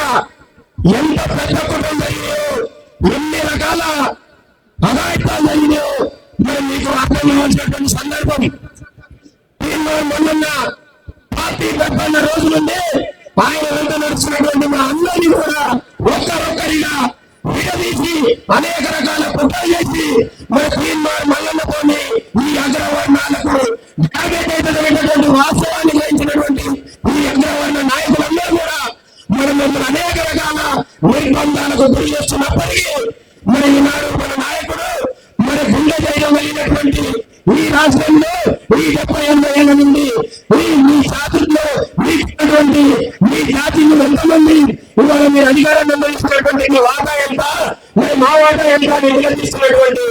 ఎంత పెద్ద కుటుంబం జరిగినాయో ఎన్ని రకాల అఘాయిత్యాలు జరిగినాయో మరి మీకు అర్థం కావాల్సినటువంటి సందర్భం. మొన్న పార్టీ పెద్దన్న రోజు నుండి ఆయన వెంట నడుస్తున్నటువంటి మా అందరినీ కూడా ఒక్కరొక్కరిగా విడదీసి అనేక రకాల కుట్రలు చేసి మరి తీర్మానం మల్లన్నతోని ఈ అగ్రవర్ణాలకు టార్గెట్ అయినటువంటి వాస్తవాన్ని గ్రహించినటువంటి ఈ అగ్ర నిర్బంధాలకు గురి చేస్తున్నప్పటికీ మరి ఈనాడు మన నాయకుడు మన గుండె ధైర్యం కలిగినటువంటి ఈ రాష్ట్రంలో ఈ 70-80 ఏళ్ల నుండి మీ జాతుల్లో మీకున్నటువంటి మీ జాతిలో ఎంతమంది ఇవాళ మీరు అధికారాన్ని అనుభవిస్తున్నటువంటి మీ వాటా ఎంత, మరి మా వాటా ఎంత అని నిలదీస్తున్నటువంటి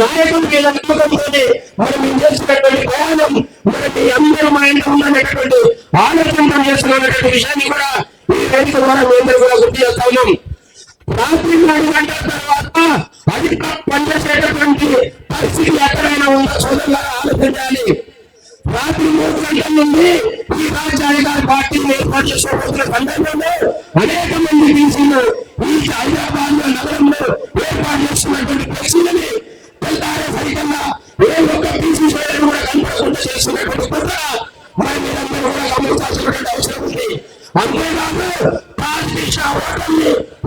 నాయకుడు మీద నమ్మకంతోనే మనం మేము చేస్తున్నటువంటి ప్రయాణం మరి మీ అందరూ మా ఇంట్లో ఉన్నటువంటి ఆలోచన చేస్తున్నటువంటి విషయాన్ని కూడా ఈ వేదిక ద్వారా మీ అందరూ కూడా గుర్తు చేస్తా ఉన్నాం. రాత్రి 3 గంటల తర్వాత అధిక పనిచేసేటటువంటి పరిస్థితి ఎక్కడైనా ఉందో సోదరులారా ఆలోచించాలి. రాత్రి 3 గంటల నుండి ఈ రాజ్యాధికార పార్టీని ఏర్పాటు చేసుకోవాల్సిన సందర్భంలో అనేక మంది బీసీలు ఈ హైదరాబాద్ నగరంలో ఏర్పాటు చేస్తున్నటువంటి ఫ్లెక్సీలని వెళ్తారే సరికల్లా ఏ ఒక్క బీసీ సోదరులు కూడా కనపడకుండా చేస్తున్నటువంటి కుట్ర మరి మీరందరూ కూడా గమనించాల్సినటువంటి అవసరం ఉంది. అంతేకాదు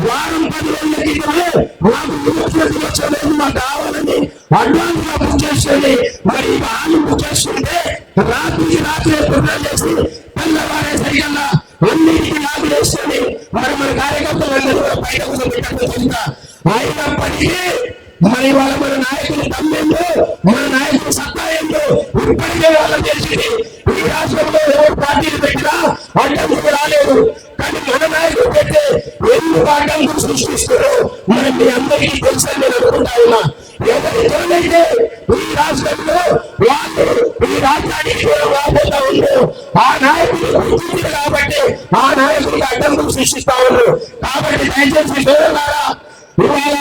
వారం 10 రోజుల క్రితమే మాకు వచ్చలేదు మాకు కావాలని అడ్వాన్స్ గా బుక్ చేస్తుంది. మరి వాళ్ళు బుక్ చేస్తుంటే రాత్రికి రాత్రి ప్రిపేర్ చేసి తెల్లవారే సరికల్లా అన్నింటికి లాభ చేస్తుంది. మరి మన కార్యకర్తలందరూ కూడా బయట కోసం పెట్టకుండా అయినప్పటికీ మరి వాళ్ళ మన నాయకులు తమ్మేందో మన నాయకులు సత్తా ఏందో ఇప్పటికే వాళ్ళకి తెలిసింది. ఈ రాష్ట్రంలో ఎవరు పార్టీలు పెట్టినా అడ్డంకులు రాలేదు, కానీ మన నాయకులు పెట్టే ఎందుకు అడ్డంకులు సృష్టిస్తారో మనం మీ అందరికీ తెలుసని నేను అనుకుంటా ఉన్నా. ఎవరైతే ఈ రాష్ట్రంలో వాళ్ళు ఈ రాష్ట్రానికి రాబోతా ఉన్నారు ఆ నాయకులు గుర్తించారు కాబట్టి ఆ నాయకుడికి అడ్డంకులు సృష్టిస్తా ఉన్నారు. కాబట్టి దయచేసి సోదరులారా ఇవాళ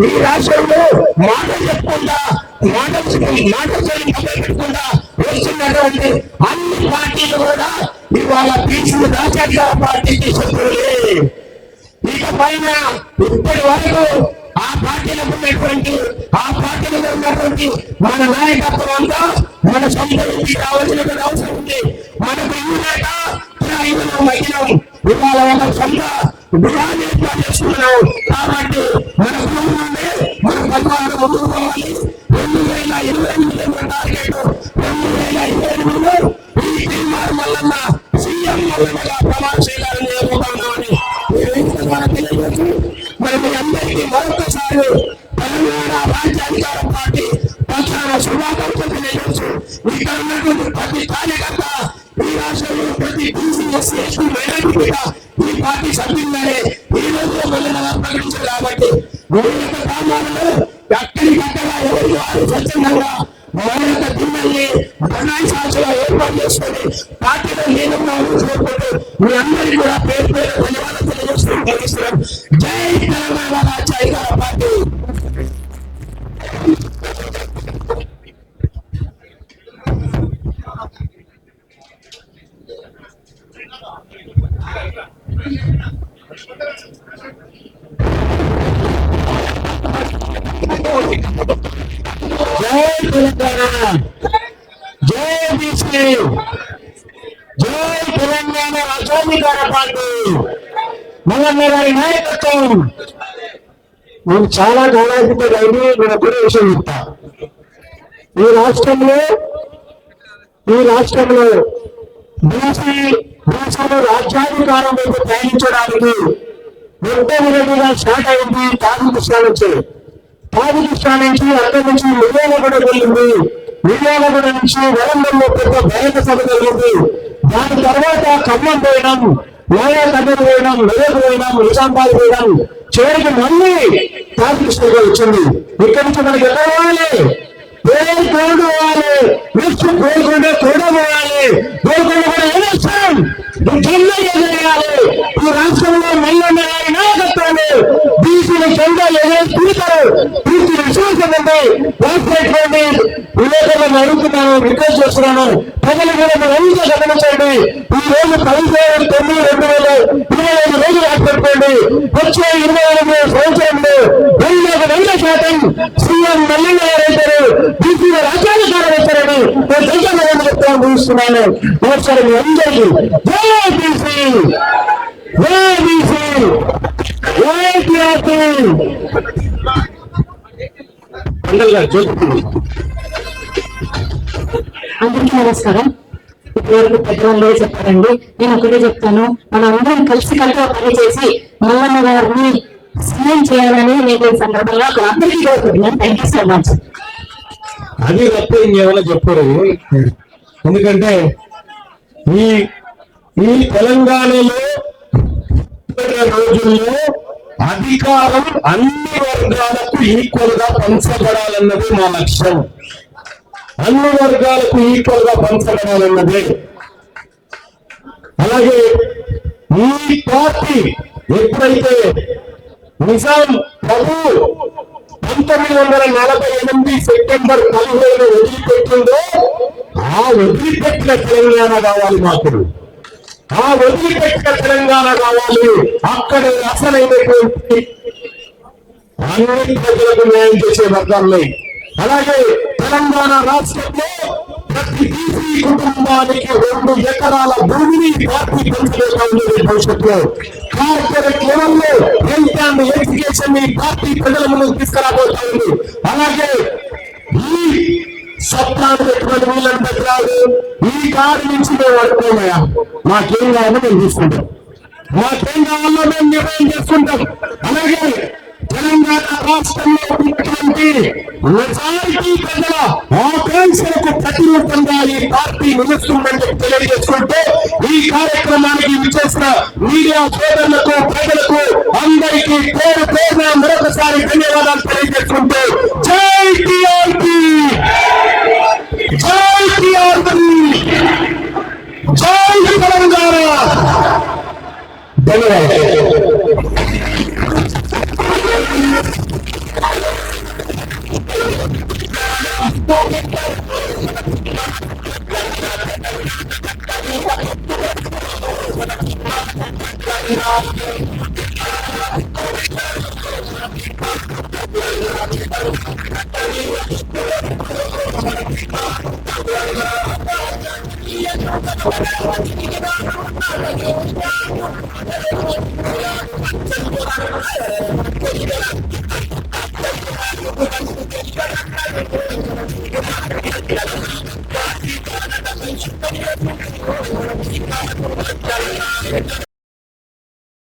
ఈ రాష్ట్రంలో మాటలు చెప్పుకుంటా మాటలు పెట్టుకుంటా వస్తున్నటువంటి అన్ని పార్టీలు కూడా ఇవాళ బీసీ రాజ్యాంగ పార్టీకి శత్రువులే. ఇక పైన ఇప్పటి వరకు ఆ పార్టీలకు ఉన్నటువంటి మన నాయకత్వం అంతా మన సొంత ఇంటికి రావాల్సినటువంటి అవసరం ఉంది. మనకు ఇల్లు లేక మహిళం ఇవాళ ఒక సొంత గృహాన్ని ఏర్పాటు చేసుకున్నాం. కాబట్టి మన గృహంలోనే మన పరివారం ముందుకు పోవాలి. 2028 టార్గెట్ 2028లో ఈ తీర్మానం మల్లన్న సీఎం మల్లన్నగా ప్రమాణ స్వీకారం చేయబోతున్నామని తెలియజేస్తూ మరి మీ అందరికీ మరొకసారి తెలంగాణ రాజ్యాధికార పార్టీ పక్షాన శుభాకాంక్షలు తెలియజేస్తూ ఇక్కడ ఉన్నటువంటి ప్రతి కార్యకర్త ఈ రాష్ట్రంలో ప్రతి బీసీ ఎస్సీ ఎస్టీ మైనారిటీ కూడా ఈ పార్టీ సభ్యులుగానే ఈ రోజు మల్లన్నగా ప్రకటించారు. కాబట్టి వివిధ గ్రామాలలో ఎక్కడికక్కడ ఎవరి వారు స్వచ్ఛందంగా మన యొక్క దిమ్మల్ని ధర్నాశాలలో ఏర్పాటు చేసుకొని పార్టీలో లీనంగా కోరుకుంటూ మీ అందరికీ కూడా పేరు పేరు ధన్యవాదాలు తెలియజేస్తున్నాం. జై తెలంగాణ రాజ్యాధికార పార్టీ. జై తెలంగాణ, జై బీసీ, జై తెలంగాణ రాజ్యాధికార పార్టీ, మల్లన్న గారి నాయకత్వం. నేను చాలా గౌరవించే రైతు నేను ఒకటే విషయం చెప్తా. ఈ రాష్ట్రంలో బీసీలు రాజ్యాధికారం వైపు ప్రయాణించడానికి మొట్టమొదటిగా స్టార్ట్ అయింది తాగుకృష్ణ నుంచి. అక్కడి నుంచి మిర్యాలగూడ వెళ్ళింది. మిర్యాలగూడ నుంచి వరంగల్లో పెద్ద బహిరంగ సభ జరిగింది. దాని తర్వాత ఖమ్మం పోయినాం, లోయాకర్నూలు పోయినాం, మెదక్ పోయినాం, నిజామాబాద్ పోయినాం. చివరికి మళ్ళీ తాగుకృష్ణగా వచ్చింది. ఇక్కడి నుంచి మనకి ఎక్కడ పోవాలి? పోవాలి. నెక్స్ట్ గోల్కొండ కూడా పోవాలి. గోల్కొండ కూడా ఏదేస్తాం జెండా ఎగరేయాలి. ఈ రాష్ట్రంలో మల్లన్న గారి నాయకత్వాన్ని బీసీలు జెండా ఎగరేస్తారు. పూర్తి విశ్వాసం ఉంది. రాష్ట్రండి విలేకరులను అడుగుతున్నాను, రిక్వెస్ట్ చేస్తున్నాను. ప్రజలు కూడా మరింత గమనించండి. ఈ రోజు 15/9/2025 రోజులు రాసిపెట్టుకోండి. వచ్చే 28 సంవత్సరంలో 100% సీఎం మల్లన్న గారు అవుతారు. బీసీల రాజ్యాధికారం అవుతారని నేను దేశాన్ని చెప్తాను చూస్తున్నాను. ఒకసారి మీ అందరికీ జై బీసీ, జై బీసీ, జై టీఆర్పీ. అందరికీ నమస్కారం. ఇప్పటివరకు పెద్దవాళ్ళు చెప్పారండి. నేను ఒకటే చెప్తాను, మనం అందరం కలిసి పనిచేసి మల్లన్న గారిని సీఎం చేయాలని నేను ఈ సందర్భంగా అందరికీ కోరుకుంటున్నాను. Thank you so much. అది తప్ప ఇంకేమైనా చెప్పరు. ఎందుకంటే ఈ ఈ తెలంగాణలో రోజుల్లో అధికారం అన్ని వర్గాలకు ఈక్వల్ గా పంచబడాలన్నది మా లక్ష్యం. అన్ని వర్గాలకు ఈక్వల్ గా పంచబడాలన్నదే. అలాగే ఈ పార్టీ ఎప్పుడైతే నిజాం ప్రభు 1948 సెప్టెంబర్ 15 వదిలిపెట్టిందో ఆ వదిలిపెట్టిన తెలంగాణ కావాలి మాకు. ఆ వదిలిపెట్టిన తెలంగాణ కావాలి. అక్కడ అసలైనటువంటి అన్ని ప్రజలకు న్యాయం చేసే వర్గాల్లో. అలాగే తెలంగాణ రాష్ట్రంలో ప్రతి బీసీ కుటుంబానికి 2 ఎకరాల భూమిని పార్టీ పెంచలేక ఉండేది. భవిష్యత్తులో కార్పొరేట్ లెవెల్లో హెల్త్ అండ్ ఎడ్యుకేషన్ ని పార్టీ ప్రజల ముందుకు తీసుకురాబోతా ఉంది. అలాగే ఈ సత్తాను పెట్టుకుని వీళ్ళని పెట్టరాదు. ఈ కారు నుంచి మేము అడుగుతున్నాయా, మాకేం కావాలో మేము తీసుకుంటాం, మాకేం కావాలో మేము నిర్ణయం చేసుకుంటాం. అలాగే తెలంగాణ రాష్ట్రంలో ఉన్నటువంటి మెజారిటీ ప్రజల ఆకాంక్షలకు ప్రతిరూపంగా ఈ పార్టీ నిలుస్తుందని తెలియజేసుకుంటూ ఈ కార్యక్రమానికి విచ్చేసిన మీడియా సోదరులకు, ప్రజలకు అందరికీ పేరు పేరున మరొకసారి ధన్యవాదాలు తెలియజేసుకుంటూ జై టీఆర్పీ, జై టీఆర్పీ, జై తెలంగాణ. ధన్యవాదాలు.